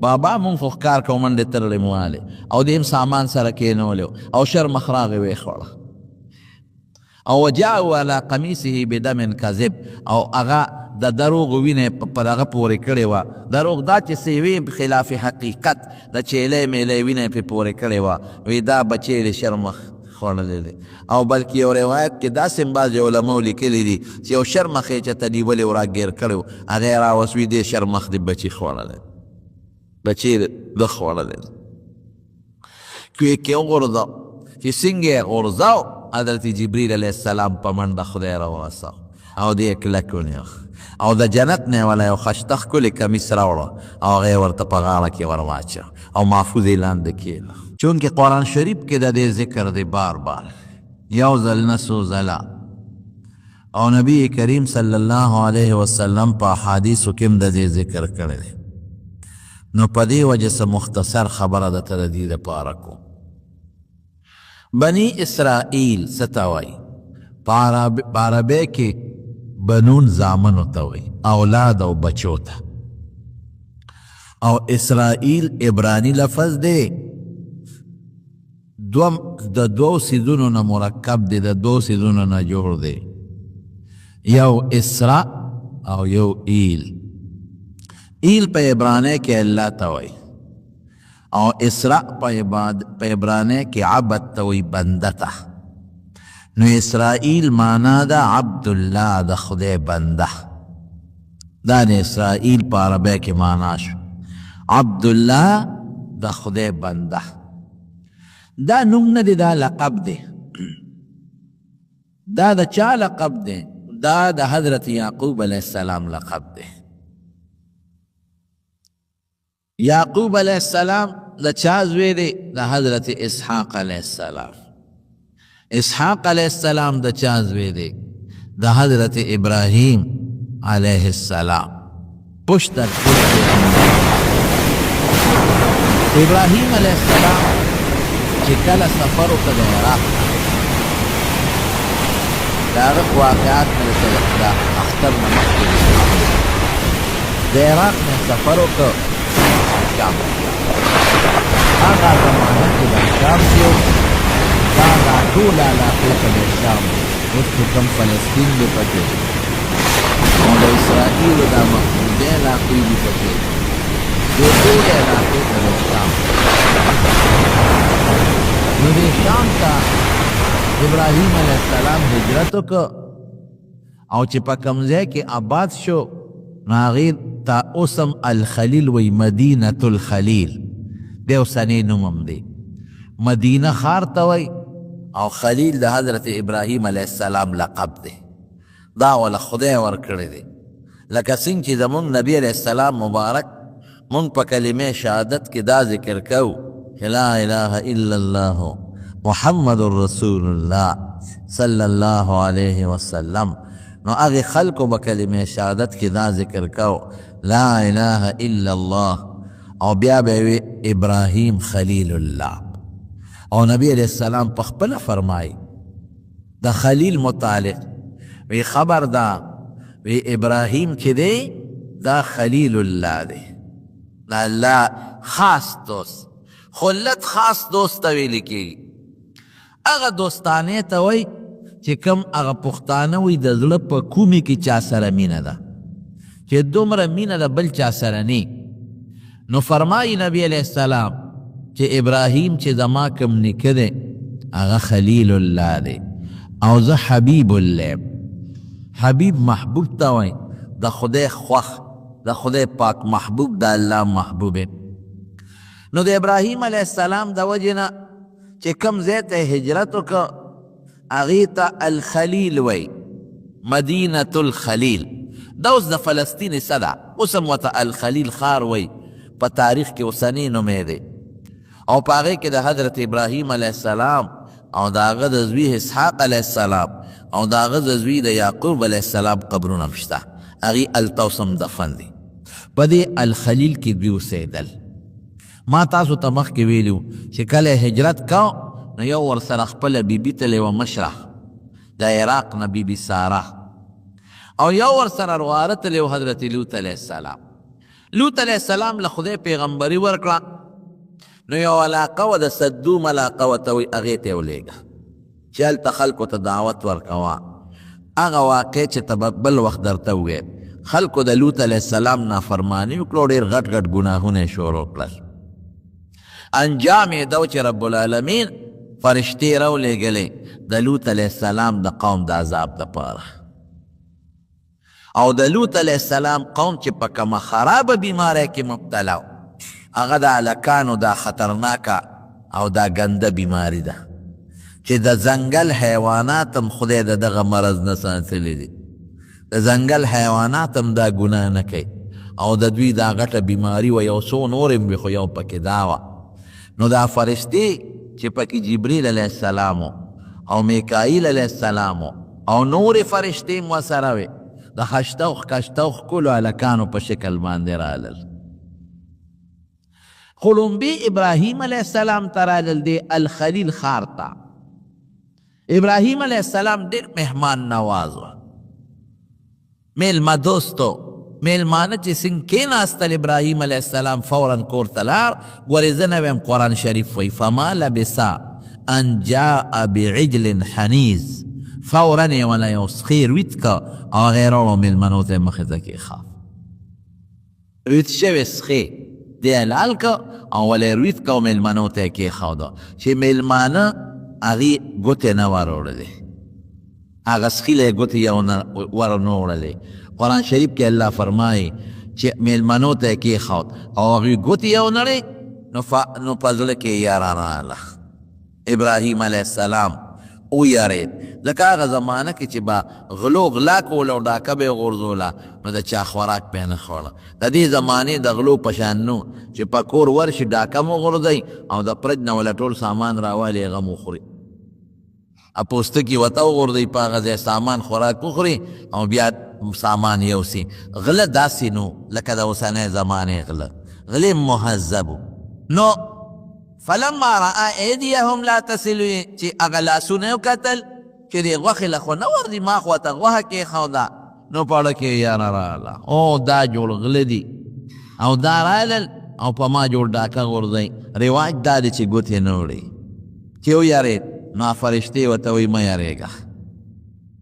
بابا مونږ خو ښکار کوو منډې تړلې مو والې او دې هم سامان سره کېنولې او شرمخ راغې ویې خوړه او وجاءوا على قمیصه بدم کذب او هغه د دروغ وینې په دغه پورې کړې وه دروغ دا چې څه خلاف حقیقت د چیلې میلې وینې پې پورې کړې وه وی دا بچې د شرمخ خوړلی دی او بلکې یو روایت کې داسې هم بعضې علماو لیکلي دي چې یو شرمخ یې چېرته نیولې و راګیر کړی و هغه یې راوست وي دې شرمخ د بچي خوړلی بچې ده خوړلی دی کوی کې وغورځاو چې څنګه یې غورځاو حضرت جبریل علیه السلام په منډه خدای راورساو او دې یې کلک ونیو او د جنت نه والا یو ښایسته ښکلې کمیس راوړه او هغه یې ورته په غاړه کې ور واچوه او محفوظ یې لاندې کېږده چونکې قرآن شریف کې د دې ذکر دی بار بار یو ځل نه څو ځله او نبی کریم صلی الله علیه وسلم په احادیثو کې هم د دې ذکر کړی دی نو په دې وجه څه مختصر خبره درته د دې دپاره کوم بني اسرائیل څه ته وایي په عربۍ کې بنون زامنو ته وایي اولاد او بچو ته او اسرائیل عبرانی لفظ دی د دوو سیزونو نه مرکب دی د دوو سیزونو نه جوړ دی یو اسرا او یو ایل ایل په عبرانی کې الله ته وایي او اسرا په عبرانی کې عبد ته وایي بنده ته نو اسرائیل معنا ده عبدالله د خدای بنده دا د اسرائیل په عربی کې معنا شو عبدالله د خدای بنده دا نوم نه دی دا لقب دی دا د چا لقب دی دا د حضرت یعقوب علیه السلام لقب دی یعقوب علیه السلام د چا زوی دی د حضرت اسحاق علیه السلام اسحاق علیه السلام د چا زوی دی د حضرت ابراهیم علیه السلام پشت در پشت ابراهیم علیه السلام چې کله سفر وکړ د عراق د هغه واقعات مې درته د اختر نه مخکې د عراق نه سفر وکړ شام هغه زمانه کې د شام کې دا ټوله علاقې ته د شام اوس چې کوم فلسطین دی پکې او د اسرائیلو دا محدودې علاقې دي پکې دې ټولې علاقې ته د شام نو دې شام ته ابراهیم علیه السلام هجرت وکړ او چې په کوم ځای کې آباد شو نو هغې ته اوس هم الخلیل وی مدینة الخلیل دی اوسنی نوم هم دی مدینه ښار ته وی او خلیل د حضرت ابراهیم علیه السلام لقب دی دا ولا خدای ورکړی دی لکه څنګه چې زمونږ نبی علیه السلام مبارک مونږ په کلمې شهادت کې دا ذکر کوو چې لا اله الا الله محمد رسول الله صلی الله علیه وسلم نو هغې خلکو به کلمې شهادت کې دا ذکر کوو لا اله الا الله او بیا به وی ابراهیم خلیل الله او نبی علیہ السلام په خپله فرمایي د خلیل متعلق وی خبر دا وی ابراهیم چې دی دا خلیل الله دی دا الله خاص دوست خلت خاص دوست ته ویل کېږي هغه دوستانې ته وی چې کوم هغه پښتانه وی د زړه په کومې کې چا سره مینه ده چې دومره مینه د بل چا سره نی نو فرمایي نبی علیہ السلام چې ابراهیم چې زما کوم نیکه دی هغه خلیل الله دی او زه حبیب الله حبیب محبوب ته وایي د خدای خوښ د خدای پاک محبوب د الله محبوب نو د ابراهیم علیه السلام د وجې نه چې کوم ځای ته هجرت وکړه هغې ته الخلیل وایي مدینة الخلیل دا اوس د فلسطین څه ده اوس هم ورته الخلیل ښار وایي په تاریخ کې اوسنی نومی دی او په هغې کې د حضرت ابراهیم علیه السلام او د هغه د زوی اسحاق علیه السلام او د هغه د زوی د یعقوب علیه السلام قبرونه هم شته هغې هلته اوس هم دفن دي په دې الخلیل کې دوی اوسېدل ما تاسو ته مخکې ویلي چې کله هجرت کو نو یو ورسره خپله بیبي تلې وه مشره د عراق نه بیبي ساره او یو ورسره رواره تلې و حضرت لوط علیه السلام لوط علیہ السلام له خدای پیغمبري ورکړه نو یو علاقه وه د صدوم علاقه ورته وایي هغې ته یې ولېږه چې هلته خلکو ته دعوت ورکوه. هغه واقع چې ته بل وخت درته وویل خلکو د لوط علیه السلام نافرماني وکړو، ډېر غټ غټ ګناهونه یې شروع کړل. انجام یې دا و چې رب العالمین فرشتې راولېږلې د لوط علیه السلام د قوم د عذاب دپاره. او د لوط علیه السلام قوم چې په کومه خرابه بیماری کې مبتلا و هغه د هلکانو دا خطرناکه او دا ګنده بیماری ده چې د ځنګل حیوانات هم خدای د دغه مرض نه ساتلی دي. د ځنګل حیوانات هم دا ګناه نه کوي او د دوی دا غټه بیماری و یو څو نور هم وي خو یو پکې دا وه. نو دا فرشتې چې پکې جبریل علیه السلام او میکائیل علیه السلام او نورې فرشتې هم ورسره وې د خشته او ښکشته او ښکلو هلکانو په شکل باندې رالل. خو لومبې ابراهیم علیه السلام ته رالل دی الخلیل ښار ته. ابراهیم علیه السلام ډېر مهمان نواز و، میلمه دوستو. میلمانه چې څنګه کېناستل ابراهیم علیه السلام فورا کور ته لاړ. ګورې زه نه ویم قرآن شریف وایي فما لبسا ان جاء بعجل حنیز، فورا یې وله یو سخي رویت که او هغې راوړو میلمنو ته یې مخې ته کېښاف. رویت شوی سخي دی یې لال که او وله یې رویت که او میلمنو ته یې کېښوده چې میلمانه هغې ګوتې نه وروړلې، هغه سخي له یې ګوتې یو ور نه وړلې. قرآن شریف کې الله فرمایي چې میلمنو ته یې کېښود او هغوی ګوتې یو نړې نو په زړه کې یې یاره راغله. ابراهیم علیه السلام ویارید لکه هغه زمانه کې چې به غلو غلا کوله او ډاکه به یې غورځوله نو د چا خوراک به یې نه خوړه. د دې زمانې د غلو په شان نو چې په کور ورشي ډاکه مو غورځوي او د پرج نه وله ټول سامان راوالي هغه مو خوري، پوستکي ورته وغورځوي په هغه ځای سامان خوراک وخوري او بیا سامان یوسي. غله داسې نو لکه د اوسنۍ زمانې غلې مهذبو. نو فلما رأى ایدیهم لا تصل چې هغه لاسونه یې وکتل چې دې غوښې له خو نه ورځي ما خو ورته غوښه کېښوده نو په اړه کې یې یاره راغله او دا جوړ غله دي او دا رالل او په ما جوړ ډاکه غورځوي. رواج دا دی چې ګوتې نه وړي چې ویارېد نو فرشتې ورته وایي مه یارېږه،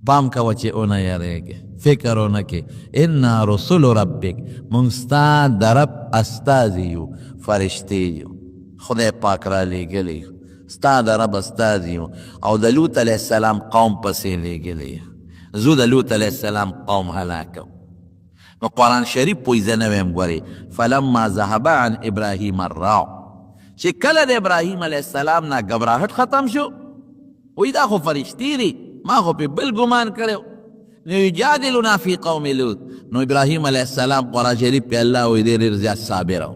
پام کوه چې ونه یارېږې، فکر ونه کې انا رسول ربک موږ ستا د رب استازي یو، فرشتې یو، خدای پاک را لیږلی ستا د رب استازي یو او د لوط علیه السلام قوم پسې لیږلی زو د لوط علیه السلام قوم هلاکو. نو قرآن شریف پوی زه نه ویم ګورې فلما ذهب عن ابراهیم الراع چې کله د ابراهیم علیه السلام نه ګبراهټ ختم شو وی دا خو فرشتې دي ما خو پې بل ګمان کړی نو یجادلنا فی قوم لوط. نو ابراهیم علیه السلام قرآن شریف پې الله وی ډېر زیات صابر و،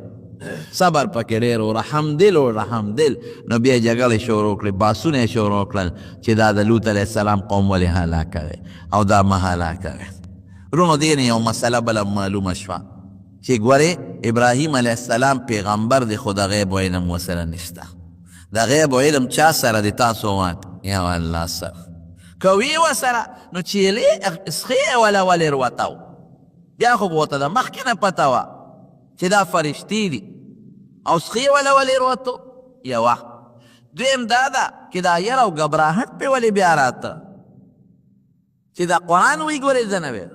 صبر پکې ډېر و، رحم دل و رحم دل. نو بیا جګړې شروع کړې، باسونه یې شروع کړل چې دا د لوط علیه السلام قوم ولې هلاکه دی او دا مه هلاکه دی. رونو دې نه یو مسله بله معلومه شوه چې ګورې ابراهیم علیه السلام پیغمبر دی خو د غیب و علم ورسره نشته. د غیب و علم چا سره دی تاسو وایئ؟ یا الله سره. که وي ورسره نو چیلې سخې وله ولې روتو بیا خو به ورته د مخکې نه پته وه چې دا فرشتې دي او سخې وله ولې روتو یوه. دویم دا ده چې دا یره او ګبراهټ پې ولې بیا راته چې دا قرآن وایي ګورې زه نه ویم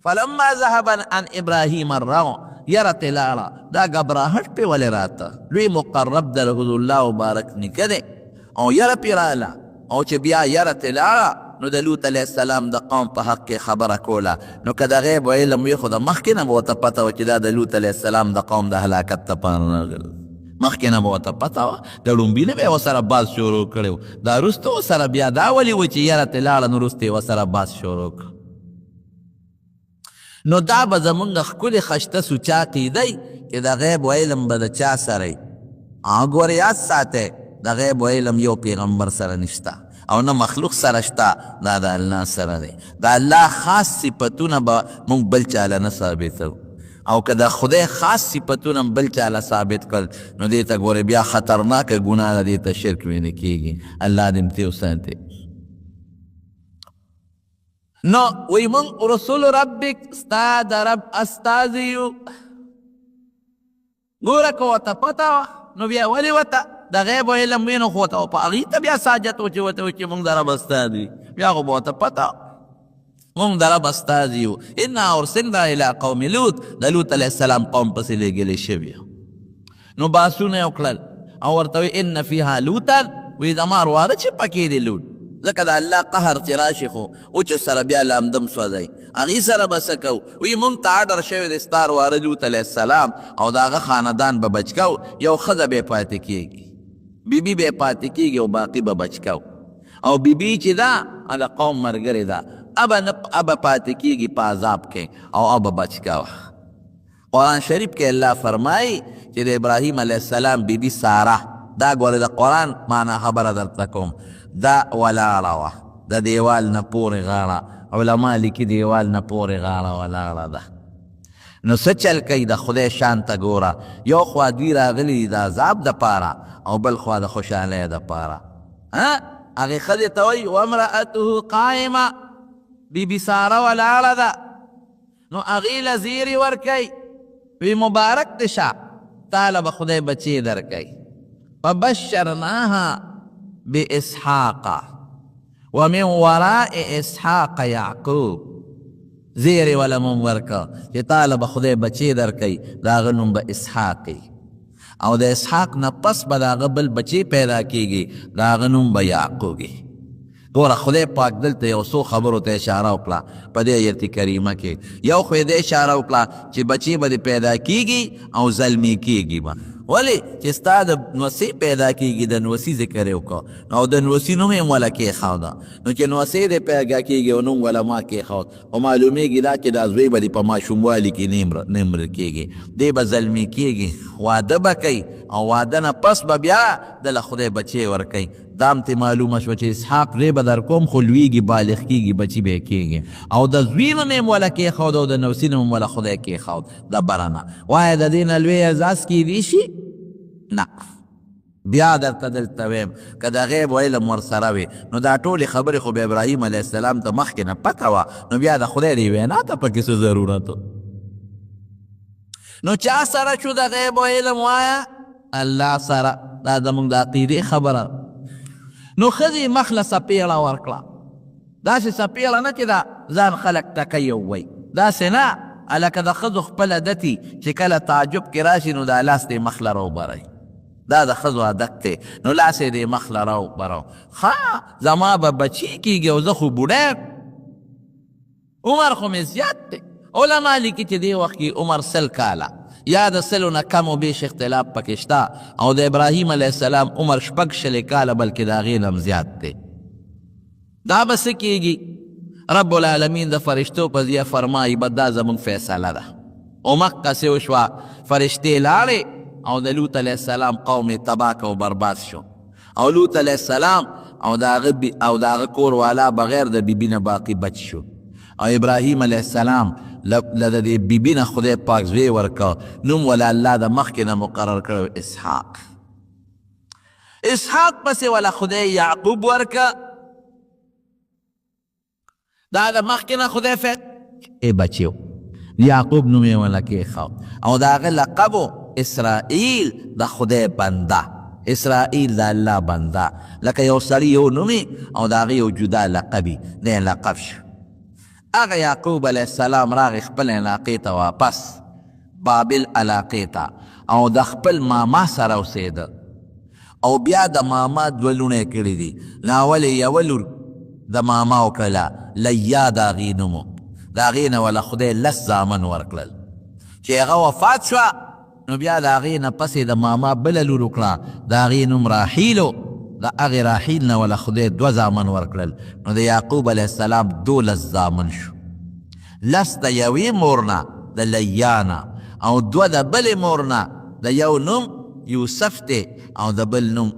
فلما ذهب عن ابراهیم الرغم یره تې لاړه دا ګبراهټ پې ولې راته. لوی مقرب د رسول الله مبارک نیکه دی او یره پې راله او چې بیا یره تې لاړه نو د لوط علیه السلام د قوم په حق کې خبره کوله. نو که د غیب و علم وي خو د مخکې نه به ورته پته وه چې دا د لوط علیه السلام د قوم د هلاکت دپاره راغلی، مخکې نه به ورته پته وه. د لومبي نه به یې ورسره باز شروع کړی و، دا وروسته ورسره بیا دا ولې و چې یره تې لاړه نو وروسته یې ورسره باز شروع کړ. نو دا به زمونږ ښکلې خشته سوچا قیدی چې د غیب و علم به د چا سره وي. ګورې یاد ساتئ د غیب و علم یو پیغمبر سره نشته او نه مخلوق سره شته، دا د الله سره دی. د الله خاص صفتونه به موږ بل چاله نه ثابتو او که د خدای خاص صفتونه بل چاله ثابت کړل نو دې ته ګورې بیا خطرناکه ګناه ده، دې ته شرک ویل کېږي. الله دې متې وساتي. نو وی موږ رسول ربک ستا د رب استازي یو ګوره که ورته پته وه نو بیا ولې ورته د غیب و علم وي نو خو ورته په هغې ته بیا ساجت و چې ورته وایي چې مونږ د رب استاد وي بیا خو به ورته پته مونږ د رب استاد یو. انا ارسلنا الی قوم لوط، د لوط علیه السلام قوم پسې لېږلې شوي نو باسونه یې وکړل او ورته وایي ان فیها لوطا، وایي زما رواره چې پکې دی لوط، ځکه د الله قهر چې راشي خو اوچ سره بیا لامدم سوځئ هغې سره به څه کوو. وایي مونږ ته اډر شوی دی ستا رواره لوط علیه السلام او د هغه خاندان به بچ کوو، یو ښځه به یې پاتې کېږي، بیبي به یې پاتې کېږي او باقي به بچ کوو. او بیبي چې ده هغه قوم ملګرې ده، ابه پاتې کېږي په عذاب کې او ابه بچ کوه. قرآن شریف کې الله فرمایي چې د ابراهیم علیه السلام بیبي ساره، دا ګورې د قرآن معنا خبره درته کوم، دا ولاړه وه د دیوال نه پورې غاړه، علما لیکي دیوال نه پورې غاړه ولاړه ده. نو څه چل کوي د خدای شان ته ګوره، یو خوا دوی راغلي د عذاب دپاره او بل خوا د خوشحالۍ دپاره. هغې ښځې ته وایي وامرأته قائمه، بیبي ساره ولاړه ده نو هغې له زیرې ورکوي، وی مبارک دې شه تا له به خدای بچې درکوي. فبشرناها باسحاق ومن وراء اسحاق یعقوب، زیرې وله مونږ ورکه چې تا له به خدای بچې درکوي، د هغه نوم به اسحاق او د اسحاق نه پس به د هغه بل بچې پیدا کېږي، د هغه نوم به یعقوب وي. ګوره خدای پاک دلته یو څو خبرو ته اشاره وکړه په دې ایت کریمه کې. یو خو یې د اشاره وکړه چې بچې به دې پیدا کېږي او زلمي کېږي به، ولې چې ستا د نوسۍ پیدا کېږي، د نوسي ذکر یې وکړه او د نوسي نوم یې وله کېښوده، نو چې نوسۍ دې پیدا کېږي او نوم وله ما کېښود او معلومېږي دا چې دا زوی به دې په ماشوموالي کې نه مړه کېږي، دی به زلمي کېږي، واده به کوي او واده نه پس به بیا د له خدای بچې ورکوي. دام ته معلومه شوه چې اسحاق ری به در کوم خو لویږي بالغ کېږي بچي به یې کېږي، او د زوی نوم یې وله کېښود او د نوسي نوم وله خدای کېښود. د برنه وایه د دې نه لوی اعزاز کېدی شي؟ نه. بیا درته دلته ویم که د غیب و علم ورسره وي نو دا ټولې خبرې خو به ابراهیم علیه السلام ته مخکې نه پته وه، نو بیا د خدای دې وینا ته پکې څه ضرورت و؟ نو چا سره شو د غیب و علم وایه؟ الله سره. دا زمونږ د عقیدې خبره. نو ښځې مخ له څپېړه ورکړه، داسې څپېړه نه چې دا ځان خلک ټکی ووایي، داسې نه هلکه د ښځو خپل عادت چې کله تعجب کې راشي نو دا لاس دې مخ له راوبروي، دا د ښځو عادت دی، نو لاس یې دې مخ له راوبرو. ښه زما به بچي کېږي او زه خو بوډی عمر خو مې زیات دی. علما لیکي چې دې وخت کې عمر 100 کاله یا د 100 نه کم و بیش اختلاف پکې شته، او د ابراهیم علیه السلام عمر 4 کاله بلکې د هغې نه هم زیات دی. دا به څه کېږي؟ رب العالمین د فرشتو په ذریعه فرمایي به دا زمونږ فیصله ده. او مقصې وشوه، فرشتې لاړې او د لوط علیه السلام قوم یې تباه که او برباد شو، او لوط علیه السلام او د هغه کور والا بغیر د بیبي نه باقي بچ شو. او ابراهیم علیه السلام له د دې بیبي نه خدای پاک زوی ورکه، نوم وله الله د مخکې نه مقرر کړی اسحاق. اسحاق پسې وله خدای یعقوب ورکه، دا د مخکې نه خدای بچی و، یعقوب نوم یې وله کېښود، او د هغه لقب و اسرائیل، د خدای بنده. اسرائیل د الله بنده، لکه یو سړي یو نومي او د هغې یو جدا لقبي دی لقب شو. هغه یعقوب علیه السلام راغی خپل علاقې ته واپس، بابل علاقې ته، او د خپل ماما سره اوسېده، او بیا د ماما 2 لوڼې کړي دي. ناول یې یوه لور د ماما وکړله، لیا د هغې نوم و، د هغې نه وله خدای 10 زامن ورکړل. چې هغه وفات شوه نو بیا د هغې نه پسې د ماما بله لور وکړه، د هغې نوم راحیل و، د هغې راحیل نه وله خدای 2 زامن ورکړل. نو د یعقوب علیه السلام 12 زامن شو، 10 د یوې مور نه د لیا نه، او 2 د بلې مور نه، د یو نوم یوسف دی او د بل نوم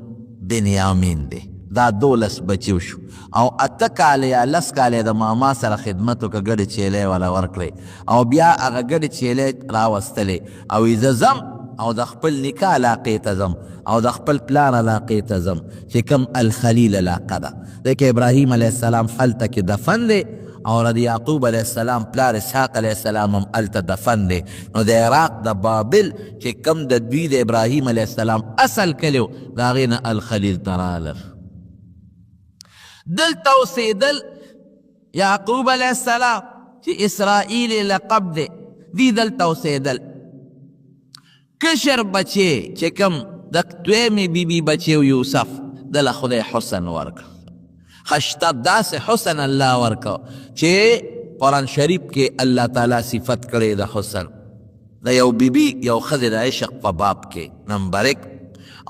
بنیامین دی. دا 12 بچیو شو، او 8 کاله یا 10 کاله د ماما سره خدمت وکړه، ګډې چیلې وله ورکړې، او بیا هغه ګډې چیلې راوستلې، او زه ځم او د خپل نیکه علاقې ته ځم او د خپل پلار علاقې ته ځم چې کوم الخلیل علاقه ده. ځکه ابراهیم علیه السلام هلته کې دفن دی، او د یعقوب علیه السلام پلار اسحاق علیه السلام هم هلته دفن دی. نو د عراق د بابل چې کم د دوی د ابراهیم علیه السلام اصل کلی و د هغې نه الخلیل ته راغلل. دلته اوسېدل یعقوب علیه السلام چې اسرائیل لقب دی، دی دلته اوسېدل. کشر بچی چې کم د دویمې بیبي بچی و یوسف دله خدای حسن ورکړ. خشته داسې حسن الله ورکړ چې قرآن شریف کې الله تعالی صفت کړی د حسن د یو بیبي یو ښځې د عشق په باب کې نمبر 1.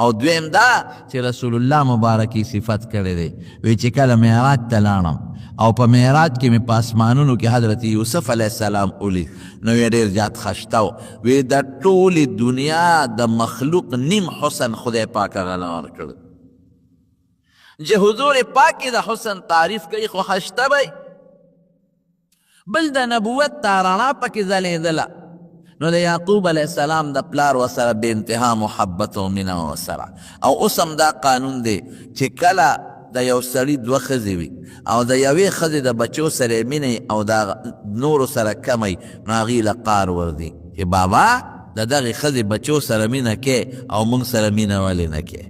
او دویم دا چې رسول الله مبارکي صفت کړی دی، وی چې کله معراج ته لاړم او په معراج کې مې په اسمانونو کې حضرت یوسف علیه السلام ولید، نو یې ډېر زیات خشته و. وی د ټولې دنیا د مخلوق نیم حسن خدای پاک هغه له ورکړ. چې حضور پاک کې د حسن تعریف کوي خو خشته به بل د نبوت تا رڼا پکې ځلېدله. نو د یعقوب علیه السلام د پلار ورسره بې انتها محبت او مینه ورسره. او اوس هم دا قانون دی چې کله د یو سړي دوه ښځې وي او د یوې ښځې د بچو سره یې مینه او د نورو سره کمی، نو هغې له قار وردي چې بابا د دغې ښځې بچو سره مینه کې او موږ سره مینه ولې نه کې.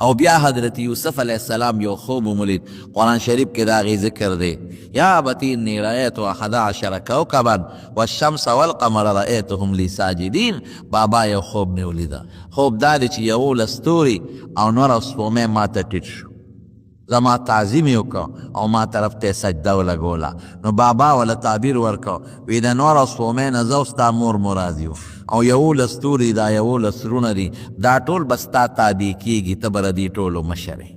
او بیا حضرت یوسف علیه السلام یو خوب ومولید، قرآن شریف کې د هغې ذکر دی، یا ابتی انی رأیت 11 کوکبا والشمس والقمر رأیتهم لی ساجدین. بابا یو خوب مې ولیده، خوب دا دی چې 11 ستوري او نور سپومې ما ته ټیټ شو، زما تعظیم یې وکړه او ما طرف ته سجده ولګوله. نو بابا وله تعبیر ورکړه، وی د نور سپومې نه زه او ستا مور مراد یو، او 11 ستوري دا 11 سرونه دي، دا ټول به ستا تابع کېږي، ته به د دې ټولو مشر یې.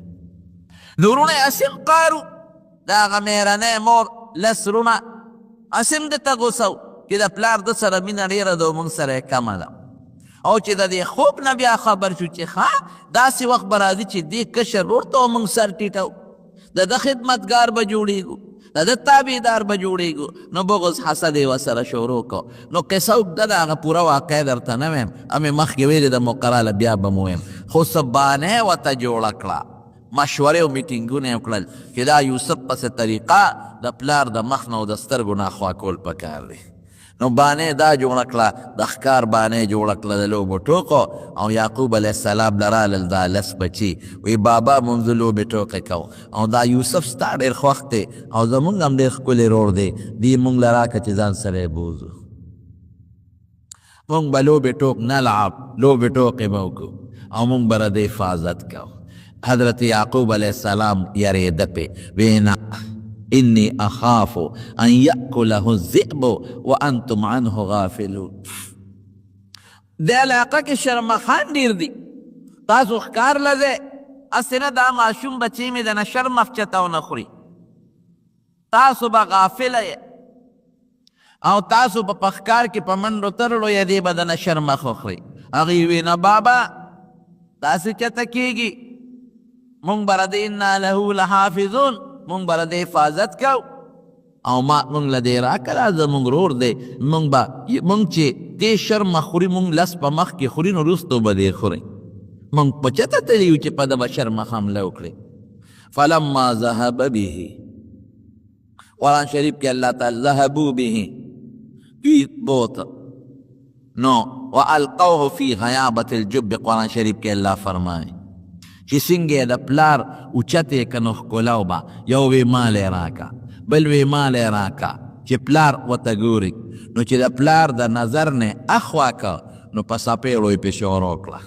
نورونه یې اسیم قارو، د هغه مېرنۍ مور 10 سرونه اسیم دته غوسه و چې د پلار د سره مینه ډېره ده او موږ سره یې کمه ده. او چې د دې خوب نه بیا خبر شو چې داسې وخت به راځي چې دې کشر ورور ته موږ سر ټیټو، د ده خدمتګار به جوړېږو، د ده تابعدار به جوړېږو. نو بغض حسد یې ورسره شروع کړو. نو قصه اوږده ده، هغه پوره واقع درته نه ویم، همې مخکې ویلې د مقراله بیا به مو ویم. خو څه بانې ورته جوړه کړه، مشورې او میټینګونه یې وکړل چې دا یوسف پسې طریقه د پلار د مخ نه او د سترګو نه خوا کول پکار دی. نو بانې دا جوړه کړه، د ښکار بانې جوړه کړه د لوبو ټوکو. او یعقوب علیه السلام له رالل دا 10 بچي، وی بابا مونږ لوبې ټوکې کوو او دا یوسف ستا ډېر خوښ دی او زمونږ هم ډېر ښکلی رور دی، دې مونږ له راکړه چې ځان سره یې بوځو، مونږ به لوبې ټوک نلعب، لوبې ټوکې به وکړو او مونږ به د حفاظت کوو. حضرت یعقوب علیه السلام یریده پې، وی نه انی اخاف ان یأکله الذئب وانتم عنه غافلون. د علاقه کې شرمخان ډېر دي، تاسو ښکار لځئ، هسې نه دا ماشوم بچی مې د نه شرم افچته ونه خوري، تاسو به غافله یې او تاسو به په ښکار کې په منډو ترړو یې دې به د نه شرمخ وخوري. هغې وی نه بابا داسې چته کېږي، مونږ به د انا له لحافظون، مونږ به د حفاظت کو او مونږ له دې راکړه زمونږ رور دی، مونږ چې دې شرمه خوري مونږ 10 په مخ کې خوري، نو وروستو به دې خوري. مونږ په چته تللي یو چې په ده به شرمه حمله وکړي. فلما ذهب به، قرآن شریف کې الله تعالی ذهبوا به دوی بوته، نو والقوه فی غیابة الجب، قرآن شریف کې الله فرمایي چې څنګه د پلار اوچتې که نو ښکلو به، یو وی مال یې راکه، بل وی مال یې راکه چې پلار ورته ګوري. نو چې د پلار د نظر نه اخوا که نو په څپېړو یې پې شروع کړه،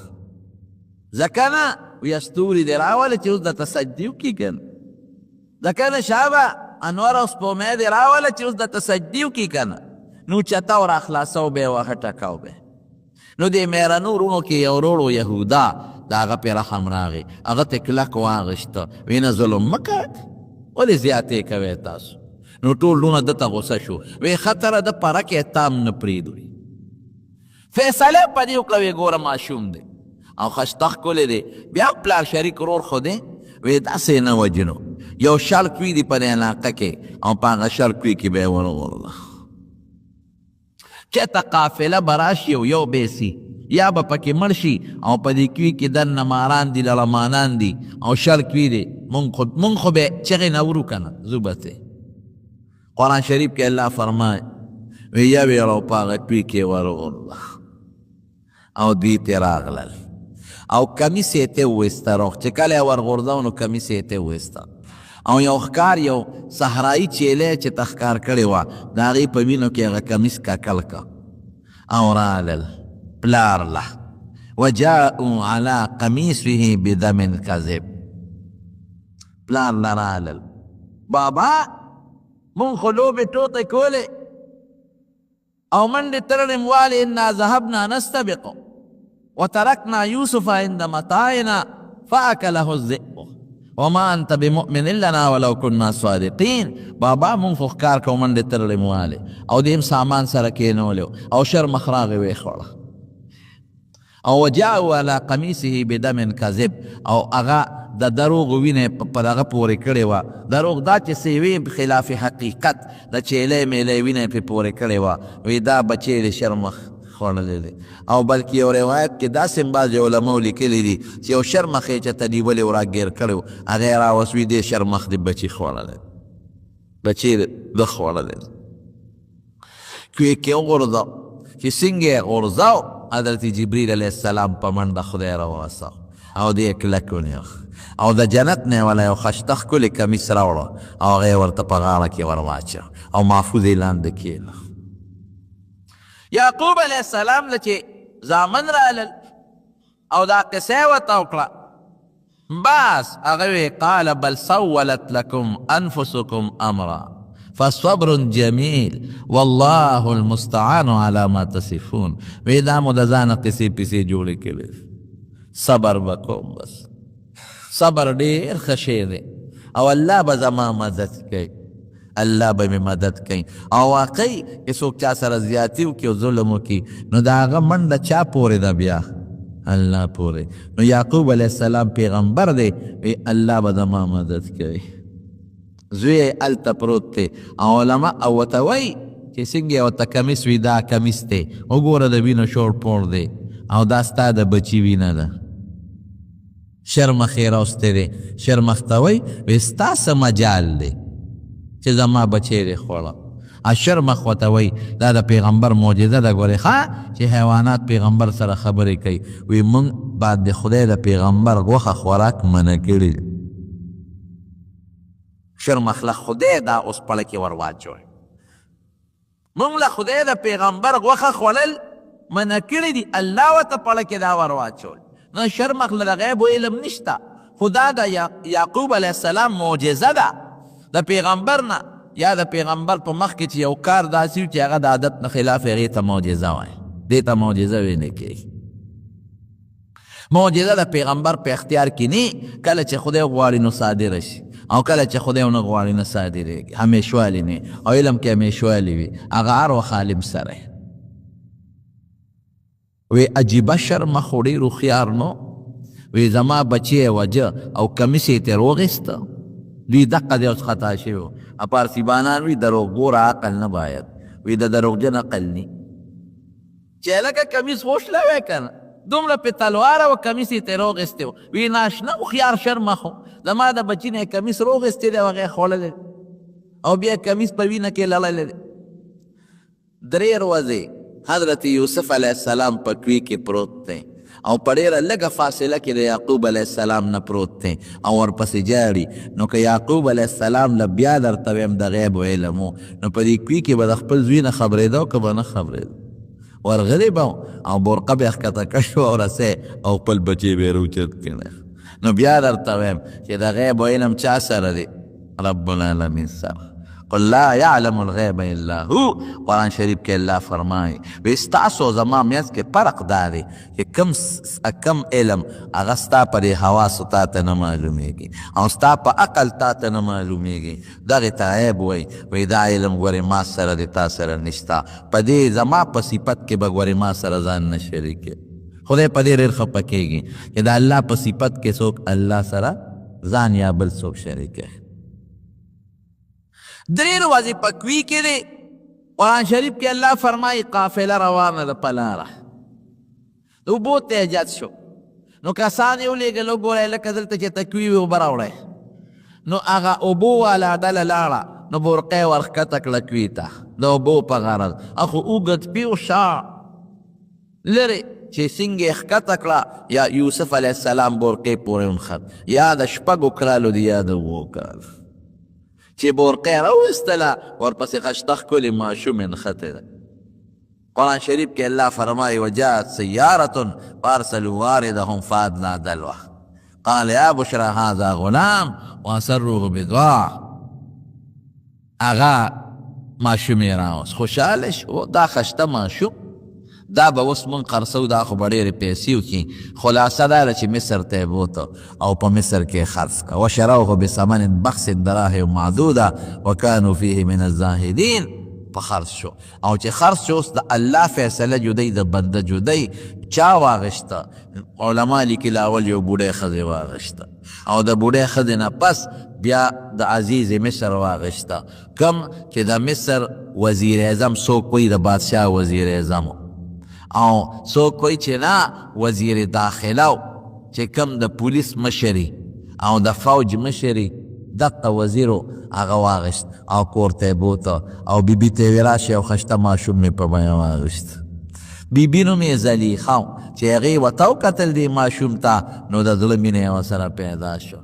ځکه نه وی ستوري دې راولې چې اوس درته سجدې وکړي که نه، ځکه نه شابه انور او سپومې دې راوله چې اوس درته سجدې وکړي که نه، نو چته ور اخلاصو به یې وهټکو به. نو دې مېرنو وروڼو کې یو ورور و یهودا، د هغه پې رحم راغی، هغه ته کلک واغېسته، وی نه ظلم مه کوئ، ولې زیاتې کوئ تاسو؟ نو ټول لونه ده ته غوسه شو، وی خطره ده پره کې تام نه پرېږدوي. فیصله په دې وکړه، وی ګوره ماشوم دی او ښایسته ښکلی دی، بیا پلار شریک ورور خو دی، وی داسې نه وجنو، یو شرک وي دي په دې علاقه کې او په هغه شرک وي کې به یې ورغورځه. چېرته قافله به راشي او یو بیسي یا به پکې مړ شي او په دې کوي کې دننه ماران دي لړمانان دي او شرک وي دی، مونږ خو به چغې نه ورو که نه ځو بسې. قرآن شریف کې الله فرمای وی یوې رو په هغه کوي کې ورغورځه او دوی ترې راغلل او کمیس یې ته وویسته روغ چې کله یې ورغورځاو نو کمیس یې ته وویسته او یو ښکار یو صحرایي چیلی چې ته ښکار کړې وه د هغې په وینو کې هغه کمیس ککل که او رالل پلار له وجاءوا على قمیصه بدم کذب پلار له رالل بابا مونږ خو لوبې ټوټې کولې او منډې تړلې والې انا ذهبنا نستبق وتركنا يوسف عند متاعنا فأكله الذئب وما أنت بمؤمن لنا ولو كنا صادقين بابا مونږ خو ښکار کوو منډې تړلې والې او دیم سامان سره کېنولې او شرمخ راغې ویې او وجاءوا على قمیصه بدم کذب او هغه د دروغ وینې په دغه پورې کړې وه دروغ دا چې څه وي خلاف حقیقت د چیلی میلی وینې پې پورې کړې وه وی دا بچی د شرمخ خوړلی دی او بلکې یو روایت کې داسې هم بعضې علماو لیکلی دي چې یو شرمخ یې چې ته نیولې و راګیر کړی و هغه یې راوس وي دې شرمخ د بچي خوړلی بچی ده خوړلی کوی کې وغورځاو چې څنګه یې غورځاو حضرت جبریل علیه السلام په منډه خدای راوساو او دې کلک ونیو او د جنت نه ولا یو خشته ښکلې کمیس راوړه او هغه یې ورته په غاړه کې ور واچه او محفوظ یې لاندې کېله یعقوب علیه السلام له چې زامن رالل او دا قصه یې ورته وکړه بس هغه وی قال بل سولت لكم انفسكم امرا فصبر جمیل والله المستعان على ما تصفون وی دا مو د ځانه قصې پسې جوړې کړې صبر وکوم بس صبر ډېر ښه شی دی او الله به زما مدد کوي الله به مې مدد کوي او واقعي که څوک چا سره زیاتي وکړي او ظلم وکړي نو د هغه منډه چا پورې ده بیا الله پورې نو یعقوب علیه السلام پیغمبر دی وی الله به زما مدد کوي زوی یې هلته پروت دی او علما او ورته وایي چې څنګه یې ورته کمیس وي دا کمیس دی وګوره د وینو شور پور دی او دا ستا د بچي وینه ده شرمخ یې راوستی دی شرمخ ته وایي وی ستا څه مجال دی چې زما بچی دی خوړه شرمخ ورته وایي دا د پیغمبر معجزه ده ګورې ښه چې حیوانات پیغمبر سره خبرې کوي وی موږ بعد د خدای د پیغمبر غوښه خوراک منع کړي شرمخ له خدای دا اوس پړه کې ور واچوئ موږ له خدای د پیغمبر غوښه خوړل منع کړي دي الله ورته پړه کې دا ور واچول نو شرمخ له غیب و علم نشته خو دا د یعقوب علیه السلام معجزه ده د پیغمبر نه یا د پیغمبر په مخ کې چې یو کار داسې وي چې هغه د عادت نه خلاف هغې ته معجزه وایي دې ته معجزه وی نه کوي معجزه د پیغمبر په اختیار کې نه کله چې خدای غواړي نو صادره شي او کله چې خدای ونه غواړي نه صادرېږي همیشوالي نه او علم کې همیشوالي وي هغه هر وخت عالم سره وی عجیبه شرمخ خو ډېر هوښیار نو وی زما بچی یې وجه او کمیس یې ترې وغېسته دوی دقه دی اوس خطا شوي وو پارسیبانان وی دروغګوره عقل نه باید وی د دروغجن عقل نی چې هلکه کمیس وشله وی که نه دومره پې تلواره و کمیس یې ترې وغېستی و وی ناشنه هوښیار شرمخ و زما د بچي نه یې کمیس روغېستی دی او هغه یې خوړلی او بیا کمیس په وینه کې لړلی دی 3 ورځې حضرت یوسف علیه السلام په کوی کې پروت دی او په ډېره لږه فاصله کې د یعقوب علیه السلام نه پروت دی او ورپسې جاړي نو که یعقوب علیه السلام له بیا درته ویم د غیب و علم و نو په دې کوی کې به د خپل زوی نه خبرېده او که به نه خبرېده ورغلی به او برقه به یې ښکته کش و او رسی او خپل بچی به یې راوچت کړی نو بیا درته ویم چې د غیب و علم چا سره دی رب العالمین سره قل لا يعلم الغیب الا هو قرآن شریف کې الله فرمایي وی ستاسو زما میانځ کې فرق دا دی چې کم علم هغه ستا په دې حواسو تا ته نه معلومیږي او ستا په عقل تا ته نه معلومیږي دغې ته عیب وی دا علم ګورې ما سره دی تا سره نشته په دې زما په صفت کې به ګورې ما سره ځان نه شریکې خدای په دې ډېر خفه کېږي چې د الله په صفت کې څوک الله سره ځان یا بل څوک شریکه 3 ورځې په کوی کې دی قرآن شریف کې الله فرمایي قافله روانه ده په لاره د اوبو ته ایجاد شو نو کسان یې ولېږل وګورئ لکه دلته چې ته کوي وي اوبه راوړئ نو هغه اوبو والا ډله لاړه نو برقې ورښکته کړه کوي ته د اوبو په غرض اخو اوږد پیو شا لرې چې څنګه یې ښکته کړه یا یوسف علیه السلام برقې پورې ونښت یا د شپږو کالو دی یا د اوو کالو چې برقې راویستله ورپسې خشته ښکلې ماشومې نښتې ده قرآن شریف کې الله فرمایي وجاءت سیارة فارسلوا واردهم فادلى دلوه قال یا بشرى هذا غلام واسروه بضاعة هغه ماشومې راوست خوشحاله شو دا خشته ماشوم دا به اوس مونږ خرڅو دا خو به ډېرې پیسې وکړي خلاصه دا ده چې مصر ته یې بوته او په مصر کې خرڅ کړه وشروه بثمن بخس دراهم معدوده وکانو فیه من الزاهدین په خرڅ شو او چې خرڅ شو اوس د الله فیصله جدی د بنده جدی چا واغشته علما لیکي لاول یو بوډۍ ښځې واغشته او د بوډۍ ښځې نه پس بیا د عزیز مصر واغشته کم چې د مصر وزیر اعظم څوک وایي د بادشاه وزیر اعظم او څوک وایي چې نه وزیر داخله چې کم د پولیس مشري او د فوج مشري دقه وزیرو هغه واغشت او کور ته یې بوته او بیبي ته یې ویې راشي او خشته ماشوم مې په بیه واغشت بیبي نوم یې زلیخا چې هغې ورته وکتل دې ماشوم ته نو د زړه مینه یې ورسره پیدا شو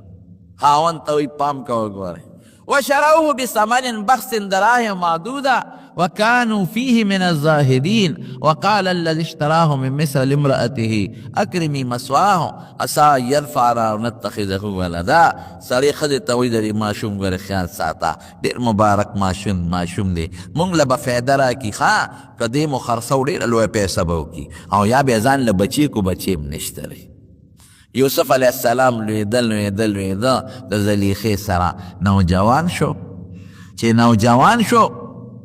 خاوند ته وایي پام کوه ګورئ وشروه بثمن بخس دراهم معدوده وكانوا فيه من الزاهدين وقال الذي اشتراه من مصر لامرأته اكرمي مثواه عسى ان ينفعنا او نتخذه ولدا سړی ښځې ته وایي د دې ماشوم ګورې خیال ساته ډېر مبارک ماشوم دی مونږ له به فایده راکړي ښه که دې مو خرڅو ډېره لویه پیسه به وکړي او یا بیا ځان له بچي کو بچې هم نشته دی یوسف علیه السلام لویده د زلیخې سره نوجوان شو چې نوجوان شو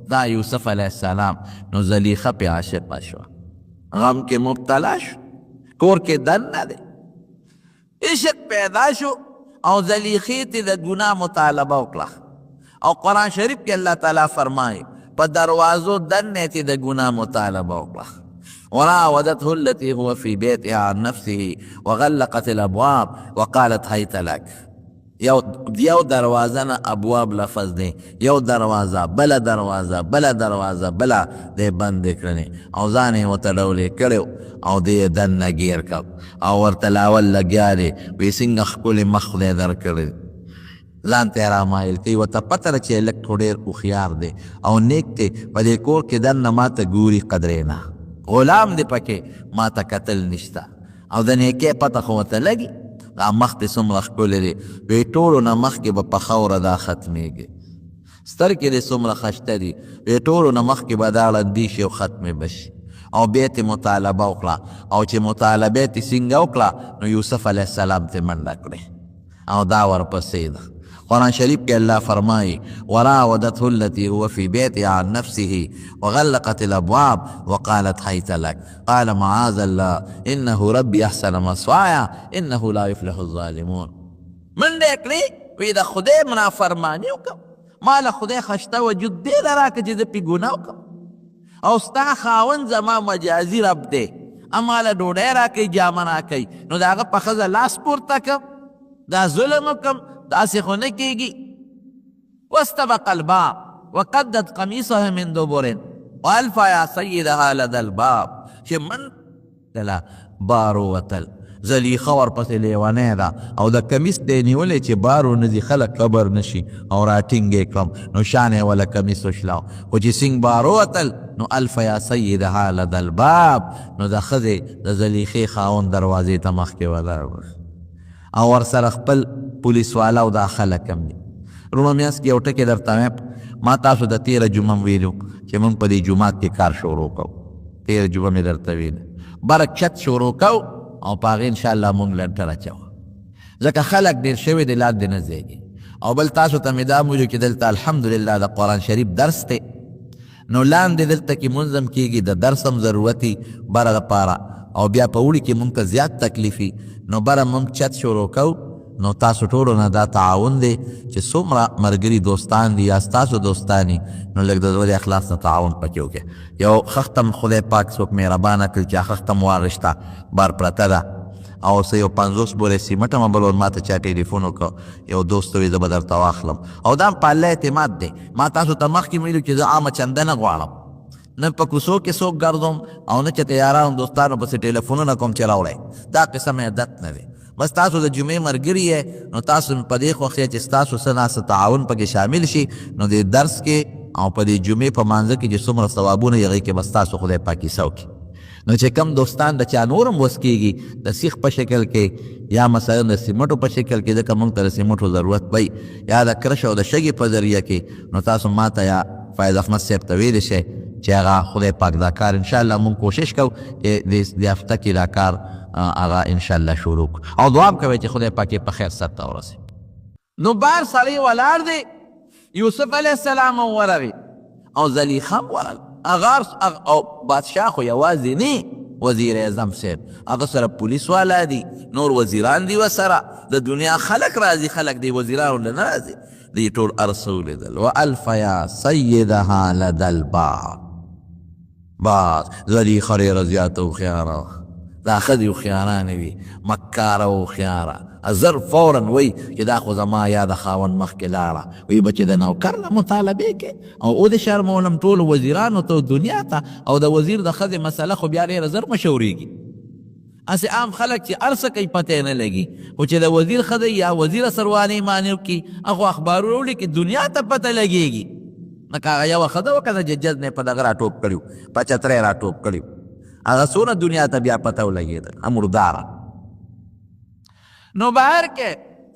دا یوسف علیه السلام نو زلیخه پې عاشقه شوه غم کې مبتلا شو کور کې دننه دی عشق پیدا شو او زلیخې ته د ګناه مطالبه وکړه او قرآن شریف کې الله تعالی فرمایي په دروازو دننه ته د ګناه مطالبه وکړه وراودته التي هو في بيتها عن نفسه وغلقت الابواب وقالت هيت لك یو دروازه نه ابواب لفظ دی یو دروازه بله بله دی بند کړنې او ځان یې ورته ډولې کړی او دی یې دننه ګیر کړ او ورته لاول لګیا دی وایي څنګه ښکلې مخ خدای درکړی ځان ته یې رامایل کوي ورته پته ده چې هلک خو ډېر هوښیار دی او نیک دی په دې کور کې دننه ما ته ګوري قدرې نه غلام دی پکې ما ته کتل نشته او د نیکۍ پته خو ورته لګي دا مخ دې څومره ښکلی دی وایي ټولو نه مخکې به په خاوره دا ختمېږي سترګې دې څومره خشته دي وایي ټولو نه مخکې به دا ړندې شي او ختمې به شي او بیا تې مطالبه وکړه او چې مطالبه تې څنګه وکړه نو یوسف علیه السلام تې منډه کړې او دا ورپسې ده قرآن شریف کې الله فرمایي وراودته التي هو في بيتها عن نفسه وغلقت الابواب وقالت هيت لك قال معاذ الله انه ربي احسن مثواي انه لا يفلح الظالمون من دې کړې وی د خدای منافرماني وکړم ما له خدای خشته وجود دې راکړه چې زه پې ګناه وکړم او ستا خاوند زما مجازي رب دی اما له ډوډۍ راکوي جامه راکوي نو د هغه په ښځه لاس پورته کړم دا ظلم وکړم داسې خو نه کېږي واستبق الباب وقدت قمیصه من دبر والف یا سیدها لدى الباب چې من دله بارو وتل زلیخه ورپسې لیونی ده او د کمیس دی نیولی چې بارو نه ځي خلک قبر نشي او راټینګ یې کړم نو شان یې وله کمیس وشلاو خو چې څنګه بارو وتل نو الف یا سیدها لدى الباب نو د ښځې د زلیخې خاوند دروازې ته مخکې ولاړ او ورسره خپل پولیس والا او دا خلک هم دي روڼو میاس کې یو ټکې درته وایم ما تاسو د تېره جمعه م ویلو چې موږ په دې جومات کې کار شروع کوو تېره جمعه مې درته ویلو بره چت شروع کوو او په هغې انشاءالله موږ لنټر اچوو ځکه خلک ډېر شوي دی لاندې نه ځایږي او بل تاسو ته مې دا ویلو چې دلته الحمدلله د قرآن شریف درس دی نو لاندې دلته کې منظم کېږي د درس هم ضرورتي بره دپاره او بیا په وړي کې مونږ ته زیات تکلیفي نو بره مونږ چت شروع کوو نو تاسو ټولو نه دا تعاون دی چې څومره ملګري دوستان دي یا ستاسو دوستان دي نو لږ د زړه اخلاص نه تعاون پکې وکړئ یو خښته م خدای پاک څوک مهربانه کړي چې هغه خښته م وارشته بار پرته ده او څه یو 50 بورې سیمټ هم بل ما ته چا ټلیفون وکړ یو دوست وي زه به درته واخلم او دا په الله اعتماد دی ما تاسو ته مخکې ویلو چې زه عامه چنده نه غواړم نه په کوڅو کې څوک ګرځم او نه چې یارانو دوستانو پسې ټلیفونونه کوم چې راوړی دا قسم عادت نه دی بس تاسو د جمعې ملګري یې نو تاسو په دې خوښ چې ستاسو څه ناسه تعاون پکې شامل شي نو د درس کې او په دې جمعې په مانځه کې چې څومره ثوابونه هغې کې بس تاسو خدای پاک حصه وکړي نو چې کم دوستان د چا نور هم وس کېږي د سیخ په شکل کې یا مثلا د سیمټو په شکل کې ځکه موږ ته د سیمټو ضرورت وي یا د کرش او د شګې په ذریعه کې نو تاسو ما ته یا فایض احمد صاحب ته ویلی شئ چې هغه خدای پاک دا کار انشاءالله موږ کوشش کوو چې د هفته کې دا کار هغه انشاءالله شروع کړو او دعا کوئ چې خدای پاک یې په خیر سر ته ورسوي نو بار سړی ولاړ دی یوسف علیه السلام هم ورغی او زلیخا هم ورغل او بادشاه خو یوازې نه وزیر اعظم صاحب هغه سره پولیس والا دي نور وزیران دي ورسره د دنیا خلق راځي خلق دی وزیرانو نه راځي دی ټول ارسه ولیدل والفیا سیدها لدى الباب باز زلیخا ډېره زیاته هوښیاره دا ښځې هوښیارانې وي مکاره هوښیاره زر فورا وی چې دا خو زما یا د خاوند مخکې لاړه وی به چې د نوکر نه مطالبې کې او د شرمولم ټولو وزیرانو ته دنیا ته او د وزیر د ښځې مسله خو بیا ډېره زر مشورېږي هسې عام خلک چې هر څه کوي پته یې نه لګي خو چې د وزیر ښځی یا وزیره سروانۍ معنی وکړي هغو اخبارونه وړي چې دنیا ته پته لګېږي لکه هغه یوه ښځه وکړه چې جج نه یې په دغه راټوپ کړي په چتری یې راټوپ کړي هغه څونه دنیا ته بیا پته ولګېدل مرداره نو بهر کې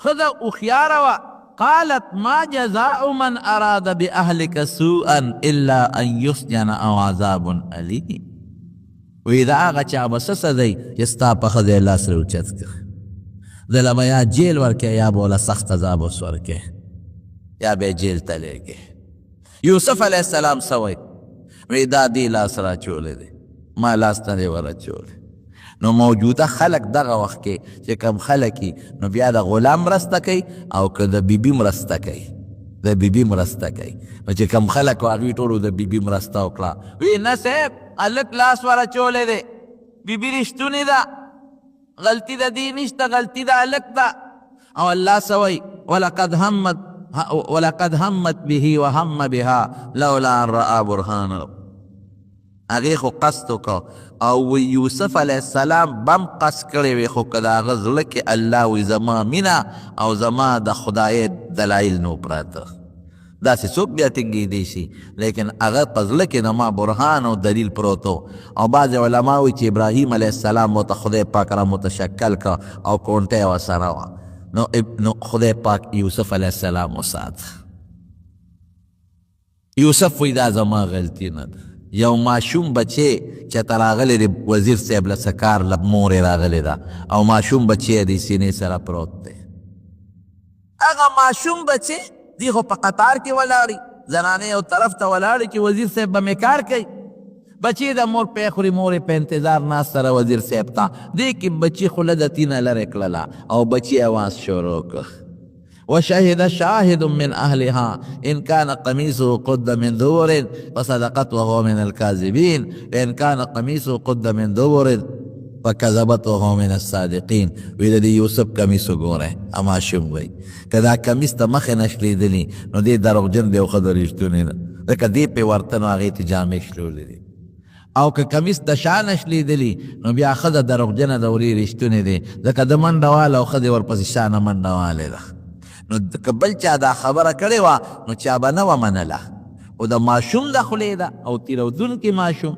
ښځه هوښیاره وه قالت ما جزاء من اراد باهلك سوءا الا ان يسجن او عذاب الیم وی دا هغه چا به څه سزی چې ستا په ښځې لاس راوچت کړه دله به یا جیل ورکې یا به وله سخت عذاب اوس ورکې یا به یې جیل ته لېږې یوسف علیه السلام څه وی وی دا دې لاس راچولی دی ما لاس ته دې ورچولی نو موجوده خلق دغه وخت کې چې کم خلقي نو بیا د غلام مرسته کوي او که د بیبي مرسته کوي د بیبي مرسته کوي نو چې کم خلق و هغوی ټولو د بیبي مرسته وکړه وی نه صاحب هلک لاس ورچولی دی بیبي رښتونې ده غلطي د دې نشته غلطي د هلک ده او الله څه وایي ولقد همت به وهم بها لولا ان رأى برهان هغې خو قصد وکړه او یوسف علیه السلام بم قصد کړی وی خو که د هغه زړه کې الله وی زما مینه او زما د خدای دلایل نو پراته داسې څوک بیا ټینګېدی شي لیکن هغه په زړه کې د ما برهان او دلیل پروت او بعضې علما وایي چې ابراهیم علیه السلام ورته خدای پاک را متشکل کړه او کونټه یې ورسره وه نو خدای پاک یوسف علیه السلام وسات یوسف وی دا زما غلطي نه ده یو ماشوم بچی چې ته راغلی دی وزیر صاحب له څه کار له مورې راغلی ده او ماشوم بچی د سینې سره پروت دی هغه ماشوم بچی دی خو په قطار کې ولاړي زنانې یو طرف ته ولاړي چې وزیر صاحب به مې کار کوي بچی د مور پی خوري مورې په انتظار ناست سره وزیر صاحب ته دی کې بچی خوله د تینه لرې کړله او بچی اواز شروع کړ وشهد شاهد من أهلها إن كان قميصه قد من دبر فصدقت وهو من الكاذبين وإن كان قميصه قد من دبر فكذبت وهو من الصادقين ویل دی یوسف کمیسو ګوره اماشوم وی که دا کمیس ته مخې نه شلیدلي نو دی دروغجن دی او ښه رښتونې ده ځکه دی پې ورته نو هغې ته جامې شلولې دي او که کمیس د شا نه شلیدلي نو بیا ښځه دروغجنه ده ورې رښتونې دی ځکه د منډه واله او ښځې ورپسې شا نه منډه والی ده نو که بل چا دا خبره کړې وه نو چا به نه وه منله او د ماشوم د خولې ده او تیرودونکي ماشوم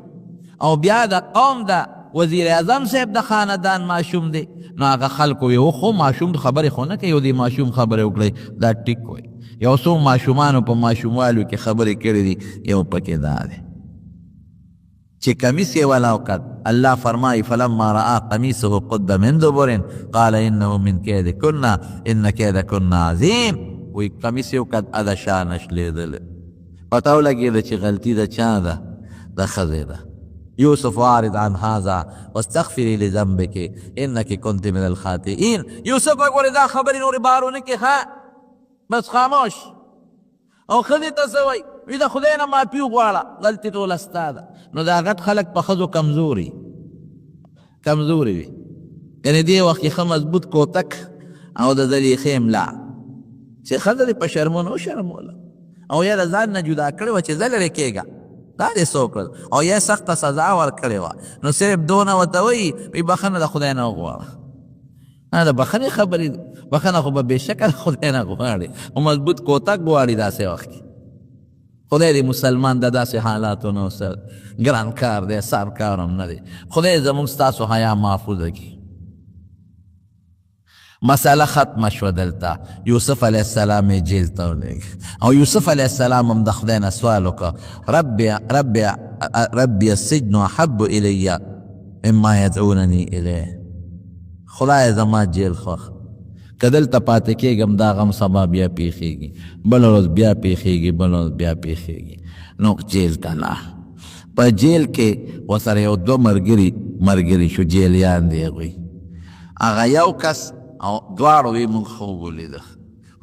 او بیا د قوم د وزیر اعظم صاحب د خاندان ماشوم دی نو هغه خلکو وی خو ماشوم خبرې خو نه کوي او د ماشوم خبرې وکړئ دا ټیک وی یو څو ماشومانو په ماشوموالو کې خبرې کړې دي یو پکې دا دی چې کمیس یې ولا وکړ الله فرمایي فلما رأى قمیصه قد من دبر قال انه من کیدکن ان کیدکن عظیم وی کمیس یې وکړ اده شا نه شلېدلی پته ولګېده چې غلطي د چا ده د ښځې ده یوسف اعرض عن هذا واستغفري لذنبك انك كنت من الخاطئين یوسف وګوره دا خبرې نورې بارونه کې ښه بس خاموش او ښځې ته څه وایي وی د خدای نه معافي وغواړه غلطي ټوله ستا ده نو دا غټ خلک په ښځو کمزوري وي یعنې دې وخت کې ښه مضبوط کوتک او د زلیخې املا چې ښځه دې په شرمونو وشرموله او یا د ځان نه جدا کړې وه چې زه لرې کېږه دا دې څه وکړل او یا سخته سزا ورکړې وه نو صرف دونه ورته وایي بخښنه د خدای نه وغواړه د بخښنې خبرې دي بخښنه خو به بېشکه د خدای نه غواړي او مضبوط کوتک غواړي داسې وخت کې خدای دې مسلمان د داسې حالاتو نه سره ګران کار دی سار کار هم نه دی خدای زموږ ستاسو حیا محفوظه کړي مسئله ختمه شوه دلته یوسف علیه السلام یې جیل ته ولېږه او یوسف علیه السلام هم د خدای نه سوال وکړه ربي السجن احب الی مما یدعونني الیه خدای زما جیل خوښ که دلته پاتې کېږم دا غم سبا بیا پیښېږي بله ورځ بیا پیښېږي بله ورځ بیا پیښېږي نو جیل ته نه په جیل کې ورسره یو دوه ملګري شو جیلیان دی هغوی هغه یو کس او دواړو وی مونږ خوب ولیده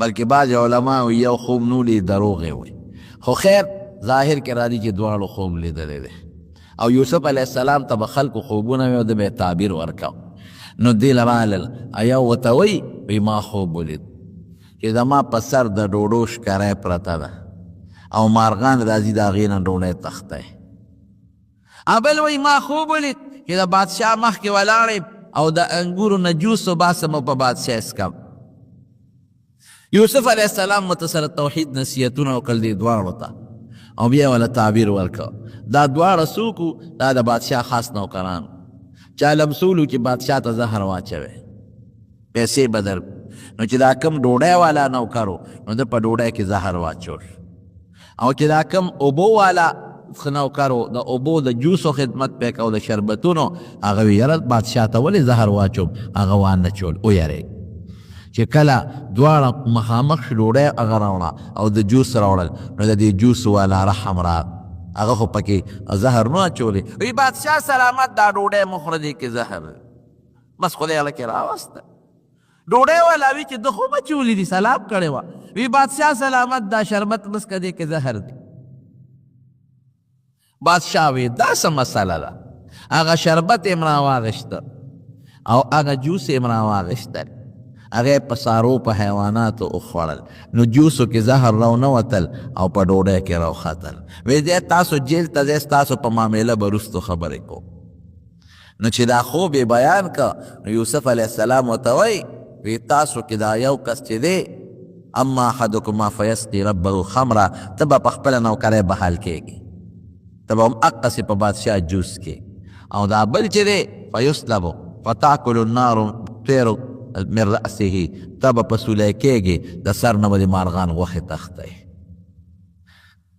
بلکې بعضې علما وی یو خوب نه ولید دروغ یې وی خو خیر ظاهر کې راځي چې دواړو خوب لیدلی دی او یوسف علیه السلام ته به خلکو خوبونه وی او ده به یې تعبیر ورکاو نو دې له رالل یو ورته وی ما خوب ولید چې زما په سر د ډوډو ښکری پرته ده او مارغان راځي د هغې نه ډوډۍ تختی بل وی ما خوب ولید چې د بادشاه مخکې ولاړې او د انګورو نه جوس و باسم او په بادشاه اسکم یوسف علیه السلام ورته سره توحید نصیحتونه وکړل دې دواړو ته او بیا وله تعبیر ورکړه دا دواړه څوک وو دا د بادشاه خاص نوکران چا لمسولو چې بادشاه ته زهر واچوي پیسې به در نو چې دا کم ډوډۍ والا نوکر و نو ده په ډوډۍ کې زهر واچول او چې دا کم اوبو والا نوکر و د اوبو د جوسو خدمت پې کو د شربتونو هغه وی یاره بادشاه ته ولې زهر واچوم هغه وانه چول ویرې چې کله دواړه مخامخ شو ډوډۍ هغه راوړه او د جوس راوړل نو د دې جوس والا رحم را هغه خو پکې زهر نه اچولی وی بادشاه سلامت دا ډوډۍ مه خوره دې کې زهر بس خدای هلکې راوسته ډوډۍ والا وی چې ده خو بچولی دي سلام کړې وه وی بادشاه سلامت دا شربت بس که دې کې زهر دی بادشاه وی دا څه مسله ده هغه شربت یې م راواغېسته او هغه جوس یې م راواغېستل هغه په څارو په حیواناتو وخوړل نو جوسو کې زهر راونه وتل او په ډوډۍ کې راوختل وی دی تاسو جیل ته ځئ ستاسو په معامله به وروستو خبرې کوو نو چې دا خوب یې بیان که نو یوسف علیه السلام ورته وی وی تاسو کې دا یو کس چې دی اما احدکما فیسقي ربه خمره ته به په خپله نوکری بحال کېږي ته به هم اقسې په بادشاه جوس کې او دا بل چې دی فیسلبو فتاکل النار طیر من رأسه ته به په سولی کېږي د سر نه به د مارغان غوښې تختی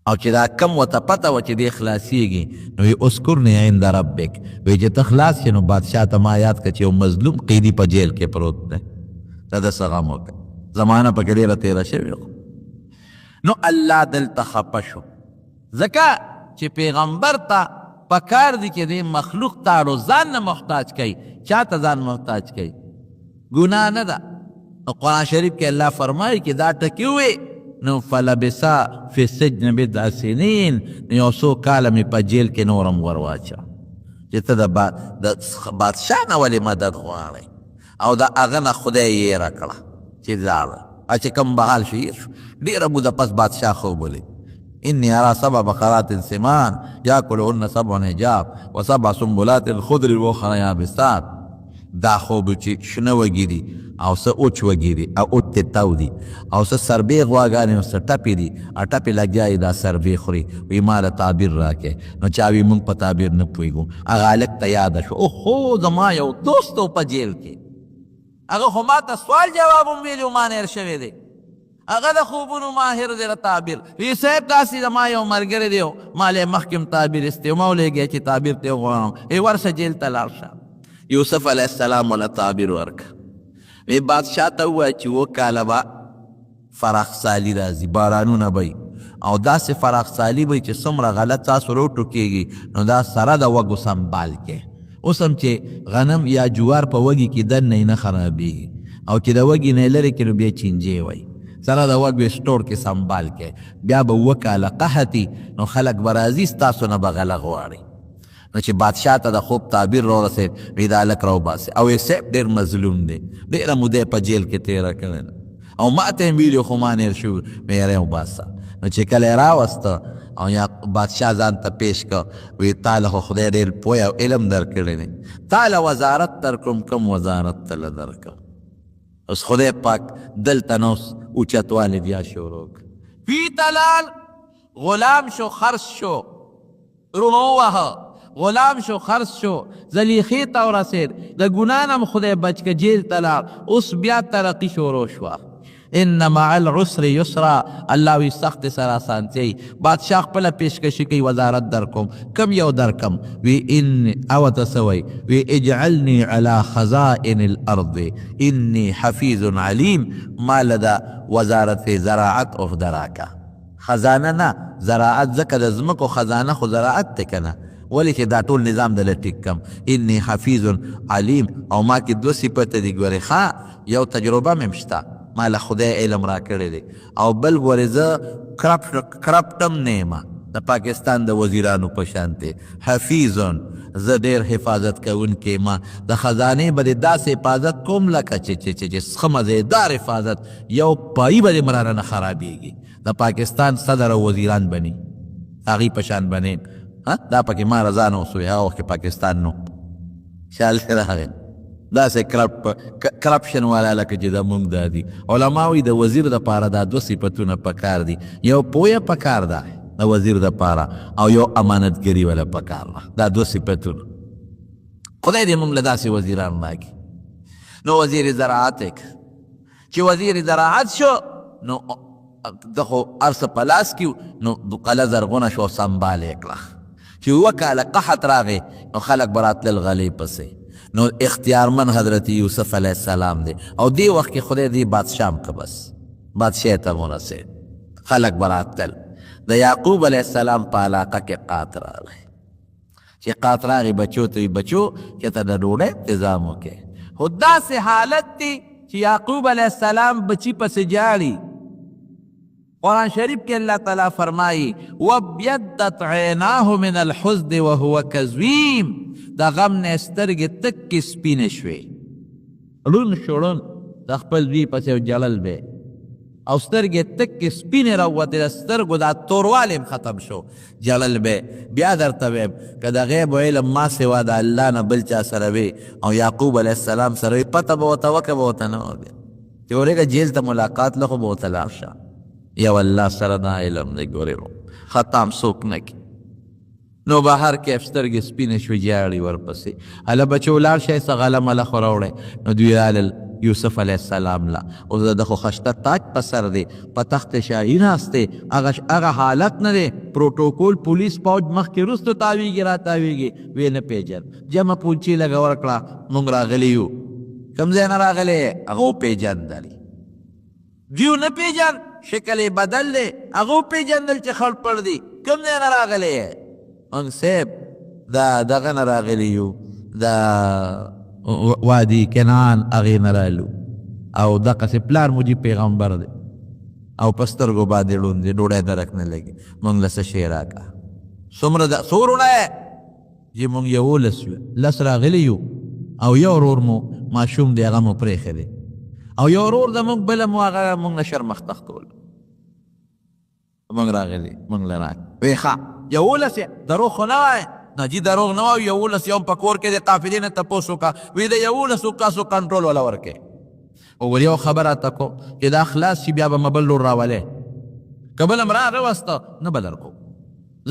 او چې دا کم ورته پته وه چې دی خلاصېږي نو وی اسکرنی عند ربک وی چې ته خلاص شې نو بادشاه ته ما یاد کړه چې یو مظلوم قیدي په جیل کې پروت دی ته د څه غم وکړه زمانه پکې ډېره تېره شوې نو الله دلته خفه شو ځکه چې پیغمبر ته پکار دی چې دی مخلوق ته ځان نه محتاج کوي چا ته ځان محتاج کوي ګناه نه ده نو قرآن شریف کې الله فرمایي چې دا ټکي ووی نو فلبسا فی السجن بضع سنین نو یو څو کاله مې په جیل کې نور هم ور واچوه چې ته د بادشاه نه ولې مدد غواړئ او د هغه نه خدای یې یېره کړه چې لاړه چې کوم بحال شو هېر شو ډېره موده پس بادشاه خوب ولید إني أرى 7 بقرات سمان يأكلهن 7 عجاف و7 سنبلات خضر وأخرى يابسات دا خوب چې شنه وږي دي او څه اوچ وږي دي او اوچ ته تاو دي او څه سربې غواګانې او څه ټپې دي ټپې لګیا دا سربې خوري وی ما له تعبیر راکې نو چا وی موږ په تعبیر نه پوهېږو هغه هلک ته یاده شو اوهو زما یو دوست و په جیل کې هغه خو ما ته سوال جواب هم ویلي ما نه هېر شوی دی هغه د خوبونو ماهر دی له تعبیر وی صاحب داسې زما یو ملګری دی ما له یې مخکې هم تعبیر ایستی ما ولېږی چې تعبیر ته یې وغواړم ای ورشه جیل ته لاړ شه یوسف علیه السلام وله تعبیر ورکړه وی بادشاه ته ووایه چې 7 کاله به فراخسالي راځي بارانونه به او داسې فراخسالي به چې څومره غلط تاسو راوټوکېږي نو دا سره د وږو سنبال کې اوس هم چې غنم یا جوار په وږي کې دننه یې نه خرابېږي او چې د وږي نه یې لرې کړي نو بیا چینجې وایي سره د وږو سټور کې سنبال کې بیا به 7 کاله قحطي نو خلک به راځي ستاسو نه به غله غواړي نو چې بادشاه ته د خوب تعبیر راورسېد وی دا هلک راوباسئ او یې صاحب ډېر مظلوم دی ډېره موده په جیل کې تېره کړې ده او ما ته یې ویلي خو ما نیر شو وی یې وباسه نو چې کله یې راوسته او یا بادشاه ځان ته پیش که وی تا له خو خدای ډېر پوه او علم درکړی دی تا له وزارت درکړم کوم وزارت ته له درکړم اوس خدای پاک دلته نو اوچتوالی بیا شروع پی تلال غلام شو خرس شو رونو وهه غلام شو خرس شو زلیخی ته ورسېد د ګناه نه م خدای بچ که جیل ته لاړ اوس بیا ترقي شروع شوه ان مع العسر یسرا الله وی سخت سره اسانتي بادشاه خپله پیشکشي کوي وزارت درکوم کم یو درکم وی ان او تسوي وی اجعلني على خزائن الارض اني حفيظ عليم ما لدى وزارت زراعت او دراکه خزانه نه زراعت ځکه د ځمکو خزانه خو زراعت دی که نه ولی چې دا ټول نظام دله ټیک کم انی حفیظ علیم او ما کې دوه صفته دي ګورې ښه یو تجربه مې شته ما له خدای علم را کړی دی او بل ګورې زه کرپټم نه یم د پاکستان د وزیرانو په شانتې حفیظن زه ډېر حفاظت کوونکی ما د خزانې به دې داسې حفاظت کوم لکه چې ښه مزېدار حفاظت یو پایي به دې مرانه نه خرابېږي د پاکستان صدر او وزیران بني هغې په شان بنې دا پکې ما رضا نه اوسوي هغه وخت کې پاکستان نو خیال دې راغی داسې کرپشن والا لکه چې دا مونږ دا دي علما وایي د وزیر دپاره دا دوه صفتونه پکار دي یو پویه پکار ده د وزیر دپاره او یو امانتګري والا پکار ده دا دوه صفتونه خدای دې مونږ له داسې وزیران راکړي نو وزیر زراعت چې وزیر زراعت شو نو د خو هر څه په لاس کې نو قلعه زرغونه شو سنبال یې کړه چې اووه کاله قحط راغی نو خلک به راتلل غلې پسې نو اختیارمن حضرت یوسف علیه السلام دی او دی وخت کې خدای دی بادشاه که بس بادشاه ته ورسېد خلک به راتلل د یعقوب علیه السلام په علاقه کې قات راغی چې قات راغی بچو ته وي بچو چې ته د ډوډۍ انتظام وکړې خو داسې حالت دی چې یعقوب علیه السلام بچي پسې جاړي قرآن شریف کې الله تعالی فرمایي وابیضت عیناه من الحزن وهو کظیم د غم نه سترګې تکې سپینې شوې ړون شړون د خپل دوی پسې جړل به او سترګې تکې سپینې راووتې د سترګو دا توروالی هم ختم شو جړل به بیا درته ویم که د غیب و علم ما سوا د الله نه بل چا سره وي او یعقوب علیه السلام سره وي پته به ورته وکړه به ورته نه وه چې ورېږه جیل ته ملاقات له خو به ورته لاړ شه یو الله سره دا علم دی ګورې ختم څوک نه کړي نو بهر کې سترګې سپینې شوې جاړي ورپسې هله بچو لاړ شئ څه غله مله خو راوړئ نو دوی رالل یوسف علیه السلام لا اوس د خو خشته تاج په سر دی په تخت شاهي ناست دی هغه حالت نه دی پروټوکول پولیس پوج مخکې وروستو تاویږي را تاویږي ویې نه پېژن جمع پونچي لږه ورکړه موږ راغلي یو کوم ځای نه راغلی هغه وپېژندلې دیو نه پېژن شکل یې بدل دی هغه وپېژندل چې خړ پړ دی کوم ځای نه راغلی موږ صاحب دا دغه نه راغلي یو دا وادي کنعان هغې نه رالو او دقسې پلار مجیب پیغمبر دی او په سترګو باندې ړوند دی ډوډۍ درک نه لګي موږ له څه شی راکړه څومره څو وروڼه یې چې موږ 11 یو 10 راغلي یو او یو ورور مو ماشوم دی هغه مو پرېښی دی او یو ورور د موږ بله مو هغه موږ نه شرمښته کول موږ راغلي موږ له راکړه وی ښه 11 دروغ خو نه وایه نه جي دروغ نه وایو 11 یو په کور کې د قافلې نه تپوس وکړه وی د 11 کاسو کنټرول ولا ورکې او ور یو خبره ته کو چې دا خلاص شي بیا به م بل لور راولې که بل م راوسته نه به درکو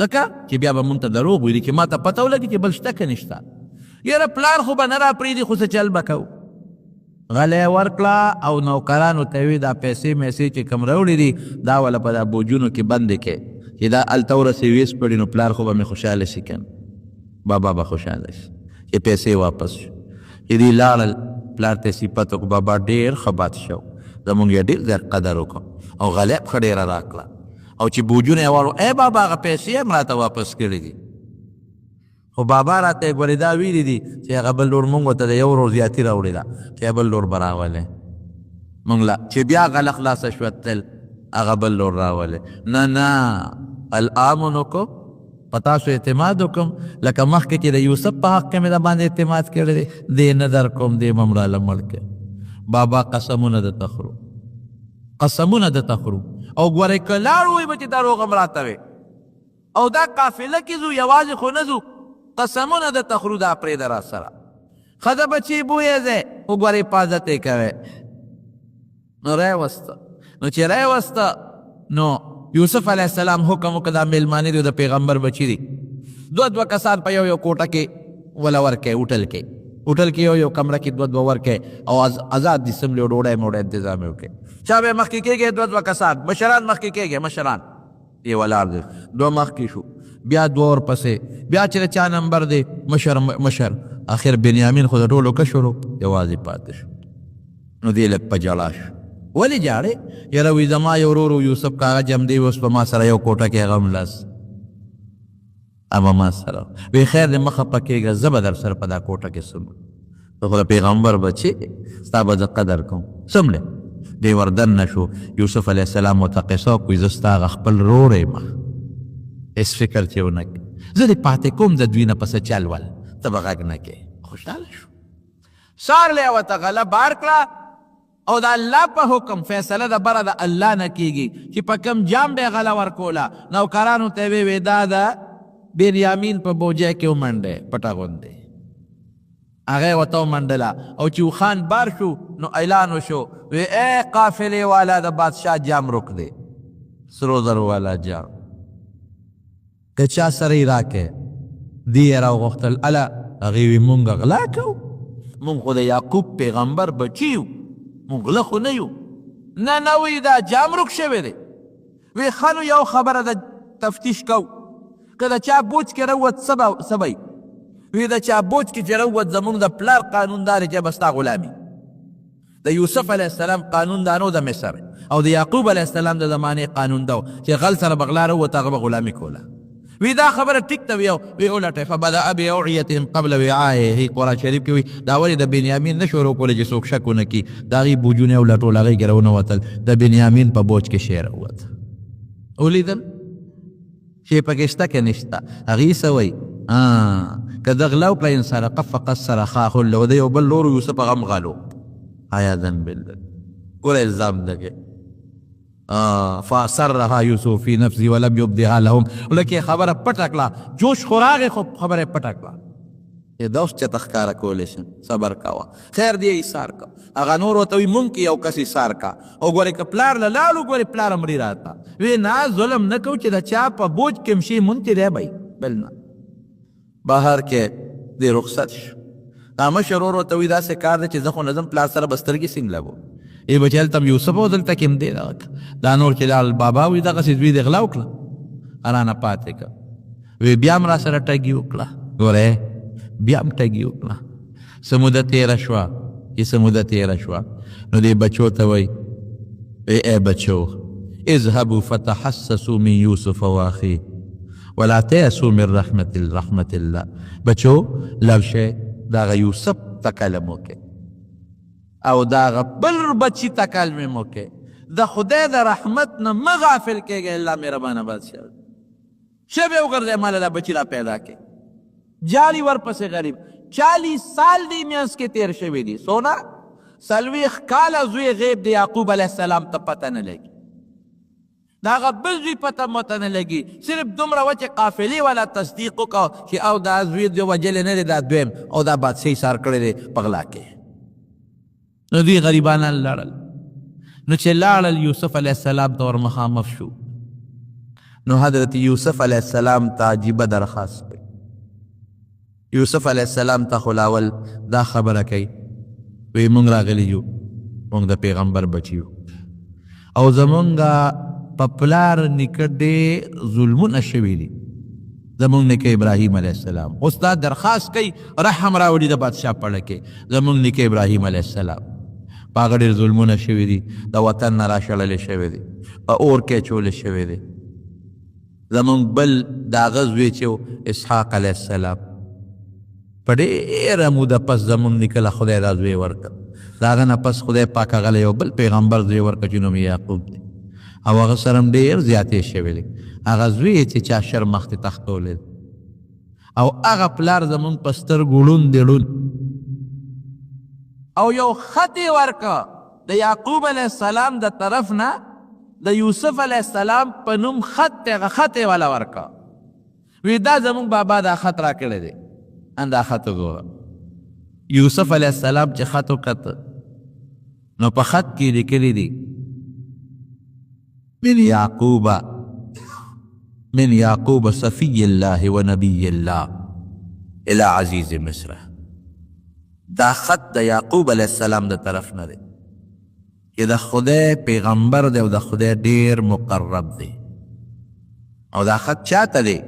ځکه چې بیا به مونږ ته دروغ ویلي چې ما ته پته ولګي چې بل شته که نشته یاره پلار خو به نه راپرېږدي خو څه چل به کوو غلی ورکړه او نوکرانو ته وي دا پیسې میسې چې کوم راوړي دي دا وله په دا بوجونو کې بندې کې چې دا هلته ورسې ویس پړي نو پلار خو به مې خوشحاله شي که بابا به خوشحاله شي چې پیسې واپس شو چې دوی لاړل پلار ته صفت وکړو بابا ډېر ښه بادشاه و زمونږ یې ډېر زیات قدر وکړو او غلیب ښه ډېره راکړه او چې بوجونه یې واړو ای بابا هغه پیسې هم راته واپس کړي دي خو بابا راته یې ګورې دا ویلي دي چې هغه بل لور مونږ ورته د یو ورور زیاتي راوړې ده چې بل لور به راولې مونږ لا چې بیا غله خلاصه شوه تل هغه بل لور راولې نه الامنکم پتا سو اعتماد وکم لکه مخکې چې د یوسف په حق کې مې د باندې اعتماد کړی دی دې نه در کوم دې ممړه مړ کې بابا قسمونه د تخرو قسمونه د تخرو او ګورې که لاړ وی به چې دروغ هم راته وی او دا قافله کې ځو یوازې خو نه ځو قسمونه د تخرو دا پرېږده را سره ښځه بچی بویې ځای خو ګورې حفاظت یې کوی نو راوسته نو چې راوسته نو یوسف علیه السلام حکم وکړه دا میلمانې دي د پیغمبر بچي دي دوه کسان په یو کوټه کې وله ورکوي هوټل کې یو کمره کې دوه ورکوي او آزاد دي سملې او ډوډۍ موډۍ انتظام یې وکړي چا به مخکې کېږي دوه کسان مشران مخکې کېږي مشران یې ولاړ دي دوه مخکې شو بیا دوه ورپسې بیا چې د چا نمبر دی مشر آخر بنیامین خو د ټولو کشر یوازې پاتې شو نو دې لږ په ژړا شو ولې جاړې یاره وی زما یو ورور یوسف کاغه جم دی اوس په ما سره یو کوټه کې هغه هم لاس اما ما سره وی خیر د مخه پکېږه زه به در سره په دا کوټه کې څومره خو د پیغمبر بچې ستا به زه قدر کوم څومره دی وردن نه شو یوسف علیه السلام ورته قصه وکړي زه ستا هغه خپل رور یم هېڅ فکر چې ونه کړې زه دې پاتې کوم د دوی نه پسه چل ول ته به غږ نه کوې خوشحاله شو سارلی ورته غله بار کړه او د الله په حکم فیصله د بره د الله نه کیږي چې په کم جام به غله ورکوله نوکرانو ته یې وې دا د بنیامین په بوجۍ کې ومنډی پټه غوندې هغه یې ورته ومنډله او چې خان بار شو نو اعلان وشو وی ای قافلې والا د بادشاه جام روک دی سرو زرو والا جام که چا سره یې راکې دی یې راوغوښتل اله هغې وی مونږ غلا کوو مونږ خو د یعقوب پیغمبر بچي یو مونږ غله خو نه یو نه وی دا جام روک شوی دی وی ښه نو یو خبره د تفتیش کوو که د چا بوج کې روت څه به وی د چا بوج کې چې روت زمونږ د پلار قانون دا دی چې به ستا غلامي د یوسف علیه السلام قانون دا نو د مصر او د یعقوب علیه السلام د زمانې قانون دا چې غل سره به غلا روت هغه به غلامي کوله وی دا خبره ټیک ته وی ولټه فبدأ بأوعیتهم قبل وعایه قرآن شریف کې وی دا ولې د بنیامین نه شروع کولی چې څوک شک ونه کړي د هغې بوجونه یې ولټول هغې کې راونوتل د بنیامین په بوج کې شی راووت ولیدل شی پکې شته که نشته هغې څه وایي که د غلا وکړه ان سرق فقد سرق اخ له د یو بل لور یوسف هغه هم غلو عیاذا بالله ګوره الزام دګې فاصرها یوسف فی نفسه ولم یبدها لهم لکه خبره پټه کړه جوش خو راغې خو خبره پټه کړه دا اوس چېرته ښکاره کولی شم صبر کوه خیر دی ایثار که هغه نور ورته وي مونږ کې یو کس ایثار که او ګورې که پلار له لاړو ګورې پلار مري راته وی نه ظلم نه کوو چې د چا په بوج کې هم شي مونږ دی بی بل نه بهر کې دی رخصت شو دا مشر ورور ورته وي داسې کار دی چې زه خو نه ځم پلار سره به سترګې سینګلوم ای بچی هلته هم یوسف او دلته کې هم دی دا نور چې لال بابا وي دغسې دوی د غلا وکړه رانه پاتې که وی بیا هم را سره ټګي وکړه ګورې بیا هم ټګي وکړه څه موده تېره شوه څه موده تېره شوه نو دې بچو ته وایي ای بچو اذهبوا فتحسسوا من یوسف واخیه ولا تیأسوا من رحمت الله بچو لاړ شئ د هغه یوسف ته کلم وکړئ او د هغه بل بچي ته کلمې مه وکړئ د خدای د رحمت نه مه غافل کېږئ الله مهربانه بادشاه شب یې وګرځئ ما له دا بچي را پیدا کړئ جالي ورپسې غریب 40 سال دی میانس کې تیر شوي دي سونا 40 کاله زوی غیب د یعقوب علیه السلام ته پته نه لګي د هغه بل زوی پته مته نه لګي صرف دومره وه چې قافلې والا تصدیق وکړه چې او دا زوی د وجلې نه دی دا دویم او دا بادشاه ایثار کړی دی په غلا کې نو دوی غریبانان لاړل نو چې لاړل یوسف علیه السلام ته ور مخامخ شو نو حضرت یوسف علیه السلام ته عجیبه درخواست کوي یوسف علیه السلام ته خو لاول دا خبره کوي وی مونږ راغلی یو مونږ د پیغمبر بچي یو او زمونږ په پلار نیکه ډېر ظلمونه شوي دي زمونږ نیکه ابراهیم علیه السلام اوس دا درخواست کوي رحم راوړي د بادشاه پړه کې زمونږ نیکه ابراهیم علیه السلام په هغه ډېر ظلمونه شوي دي د وطن نه راشړلی شوی دی په اور کې اچولی شوی دی زمونږ بل د هغه زوی چې اسحاق علیه السلام په ډېره موده پس زمونږ نیکه له خدای دا زوی ورکړ د هغه نه پس خدای پاک هغه له یو بل پیغمبر زوی ورکړ چې نوم یې یعقوب دی او هغه سره هم ډېر زیاتې شوی دی هغه زوی چې چا شر مخکې تختولې او هغه پلار زمونږ په سترګو ړوند دی ړوند او یو خط یې ورکه د یعقوب علیه السلام د طرف نه د یوسف علیه السلام په نوم خط یې والا ورکه وی دا زمونږ بابا دا خط را کړی دی دا خط وګوره یوسف علیه السلام چې خط وکته نو په خط کې لیکلی دی من یعقوب صفی الله و نبی الله الى عزیز مصر دا خط د یعقوب علیه السلام د طرف نه دی چې د خدای پیغمبر دی او د خدای ډیر مقرب دی او دا خط چاته دی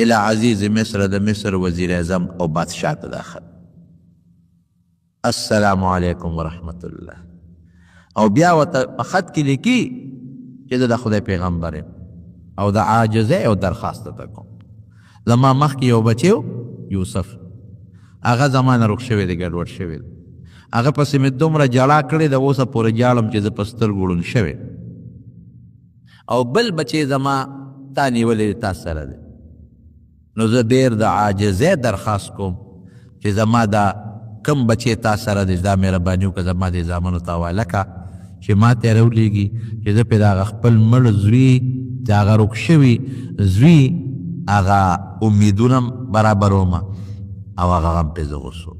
الى عزیز مصر د مصر وزیر اعظم او بادشاہ ته دا خط السلام علیکم ورحمت الله او بیا ورته په خط کې لیکي چې د خدای پیغمبر او د عاجزۍ او درخواست ته کوم زما مخکې یو بچی یوسف هغه زما نه روغ شوی دی ګډوډ شوی دی هغه پسې مې دومره جړا کړې ده اوسه پورې جاړم چې زه په سترګو ړوند شوی او بل بچی زما تا نیولی تا سره دی نو زه ډېر د عاجزۍ درخواست کوم چې زما دا کم بچی تا سره دی دا مهرباني وکړه زما دې زامنو ته حواله کړه چې ما ته یې راولېږي چې زه پرې د هغه خپل مړ زوی د هغه روغ شوي زوی هغه امیدونه برابروم او هغه غم پرې زه غوڅوم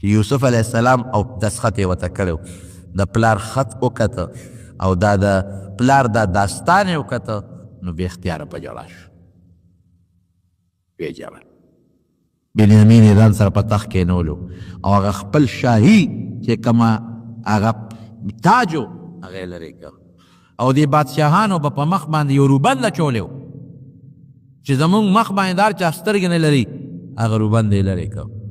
چې یوسف علیه السلام او دستخط یې ورته کړی د پلار خط وکته او دا د پلار دا داستان یې وکته نو بې اختیاره په ژړا شو ویې ژړل بنیامین یې ځان سره په تخت کېنولو او هغه خپل شاهي چې کومه هغه تاج و هغه یې لرې کړ او دې بادشاهانو به په مخ باندې یو روبند اچولی و چې زمونږ مخ باندې دار چا سترګې نه لري هغه روبند یې لرې کړ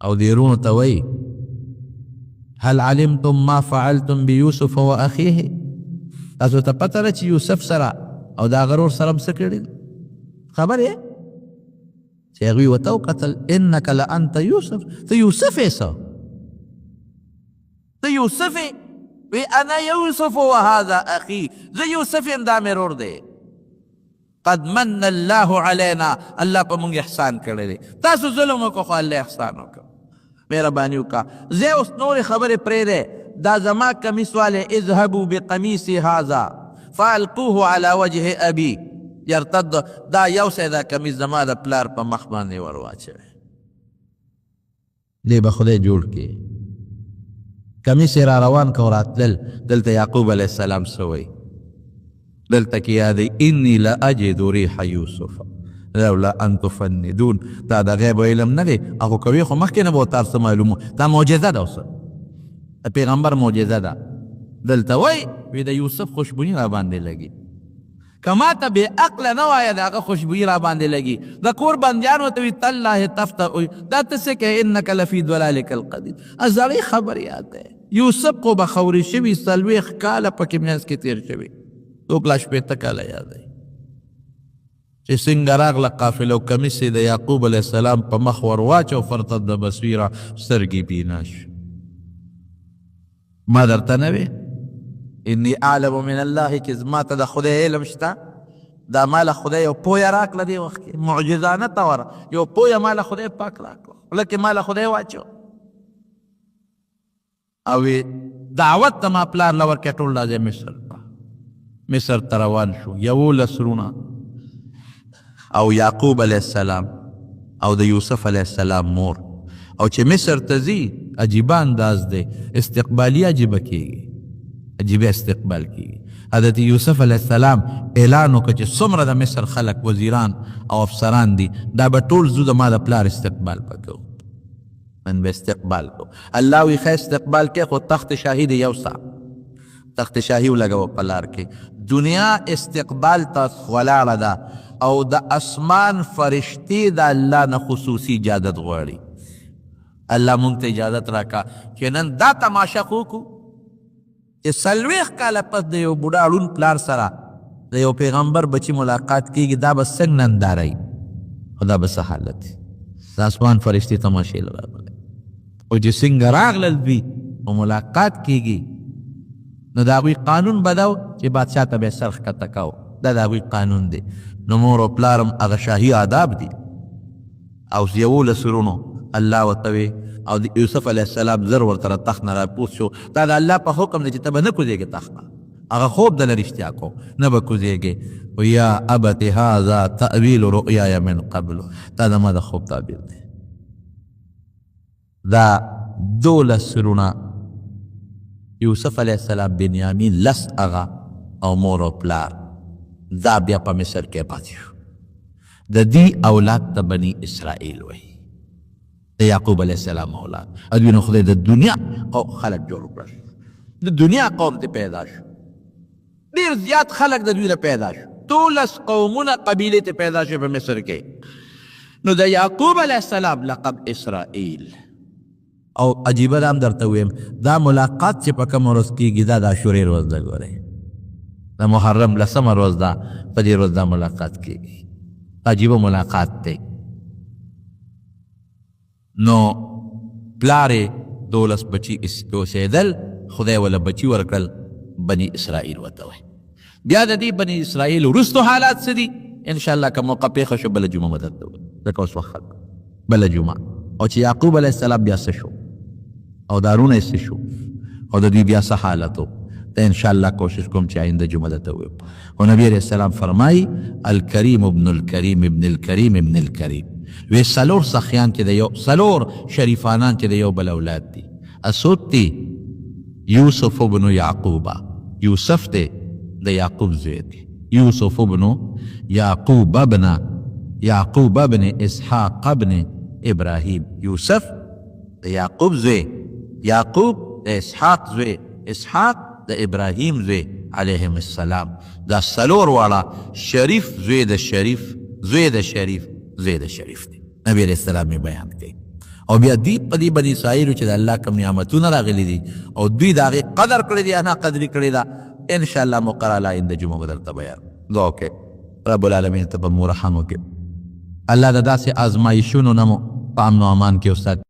او دې رونو ته وایي هل علمتم ما فعلتم بیوسف و اخیه تاسو ته پته ده چې یوسف سره او د هغه ورور سره هم څه کړي خبر یې چې هغوی ورته وکتل انک لانت یوسف ته یوسف یې څه ته یوسف یې وی انا یوسف و هذا اخی زه یوسف یم دا مې ورور دی قد من الله علینا الله په موږ احسان کړی دی تاسو ظلم وکړو خو الله احسان وکړ مهرباني وکړه زه اوس نورې خبرې پرېږدی دا زما کمیس والے اذهبوا بقمیصي هذا فالقوه على وجه ابي یرتد دا یو سی دا کمیس زما د پلار په مخ باندې ور واچوي دی به خدای جوړ کړي کمیس یې را روان که راتلل دلته یعقوب علیه السلام څه وایي دلته کې یادی انی لاجد ریح یوسف لولا ان تفندون دا د غیب علم نه دی هغه کوي خو مخکې نه به ورته هر څه معلومه دا معجزه ده اوس د پیغمبر معجزه ده دلته وایي وی د یوسف خوشبویي را باندې لګي که ما ته بې عقله نه وایه د هغه خوشبویي را باندې لګي د کور بندیانو ته وي تالله تفتح دا ته څه کوې انک لفي ضلالک القدیم زړې خبر یاد دی یوسف خو به خوري شوي 40 کاله پکې منځ کې تېر شوي څوک لا 80 کاله یاد دی چې څنګه راغله قافله او کمیس د یعقوب علیه السلام په مخ ور واچو فرتد بصیره سترګې بینا شو ما درته نه وې انی اعلم من الله چې زما ته د خدای علم شته دا ما له خدای یو پویه راکړه دې وخت کې معجزانه توره یو پویه ما له خدای پاک راکړه لکه ما له خدای واچو او دعوت ته ما پلار له ورکړې ټول راځي مصر ته روان شو 11 رونه او یعقوب علیه السلام او د یوسف علیه السلام مور او چې مصر ته ځي عجیبه انداز دی استقبالی عجیبه کېږي عجیبه استقبال کېږي حضرت یوسف علیه السلام اعلان وکړه چې څومره د مصر خلک وزیران او افسران دي دا به ټول زو د ما د پلار استقبال پکو من به استقبال کو الله وی ښه استقبال کې خو تخت شاهي دی یو سا تخت شاهي ولګو په لار کې دنیا استقبال ته ولاړه ده او د اسمان فرشتي د الله نه خصوصي اجازت غواړي الله مونږ ته اجازت راکا چې نن دا تماشا وکړو چې 40 کاله پس د یو بوډا ړوند پلار سره د یو پیغمبر بچی ملاقات کېږي دا به څنګه ننداره وي خو دا به څه حالت وي د اسمان فرشتي تماشې له راغلی او چې څنګه راغلل دوی او ملاقات کېږي نو د هغوی قانون به دا و چې بادشاه ته به یې سر ښکته کو دا د هغوی قانون دی. نو مور او پلارم هغه شاهي آداب دي. او 11 سرونو الله ورته وی او د یوسف علیه السلام زر ورته له تخت نه راپوس شو. دا د الله په حکم دی چې ته به نه کوزېږې تخت نه. هغه خوب دله رښتیا کو نه به کوزېږې. و یا ابت هذا تأویل رؤیای من قبل، دا زما د خوب تعبیر دی. دا 12 سرونه یوسف علیه السلام، بنیامین، لس هغه او مور او پلار، دا بیا په مصر کې پاتې شو. د دې اولاد ته بني اسرائیل وایي، د یعقوب علیه السلام اولاد. دوی نو خدای د دنیا او خلق جوړ کړل، د دنیا قوم ته پیدا شو. ډېر زیات خلق د دوی نه پیدا شو، 12 قومونه قبیلې ته پیدا شو په مصر کې. نو د یعقوب علیه السلام لقب اسرائیل. او عجیبه دا هم درته ویم، دا ملاقات چې په کومه ورځ کېږي دا د عاشورې ورځ ده. ګورئ د محرم 10مه ورځ ده، په دې ورځ دا ملاقات کېږي. عجیبه ملاقات دی. نو پلارې 12 بچي اوسېدل، خدای وله بچي ورکړل، بني اسرائیل ورته وایي. بیا د دې بني اسرائیل وروستو حالات څه دي انشاءالله که موقع پېښه شو بله جمعه به درته ووایم، ځکه اوس وخت بله جمعه. او چې یعقوب علیه السلام بیا څه شو او دارونه یې څه شو او د دوی بیا څه حالت و، ته انشاءالله کوشش کوم چې آینده جمعه درته ووایم. او نبی علیه السلام فرمایي الکریم ابن الکریم ابن الکریم ابن الکریم. وی 4 سخیان چې د یو 4 شریفانان چې د یو بل اولاد دي. اسود دي یوسف ابن یعقوبه، یوسف دی د یعقوب زوی دی. یوسف ابن یعقوب ابن اسحاق ابن ابراهیم. یوسف د یعقوب زوی، یعقوب د اسحاق زوی، اسحاق د ابراهیم زوی علیهم السلام. دا 4 واړه شریف زوی د شریف زوی د شریف زوی د شریف دی. نبی علیہ السلام یې بیان کوي. او بیا دی په دې بني اسرائیلو چې د الله کوم نعمتونه راغلي دي او دوی د هغې قدر کړی دی، انا قدري کړې ده، انشاءالله مقرره آینده جمعه به درته بیان. دعا وکړئ رب العالمین ته به مو رحم وکړي. الله د داسې ازمایښونو نه مو په امن و امان کې استاد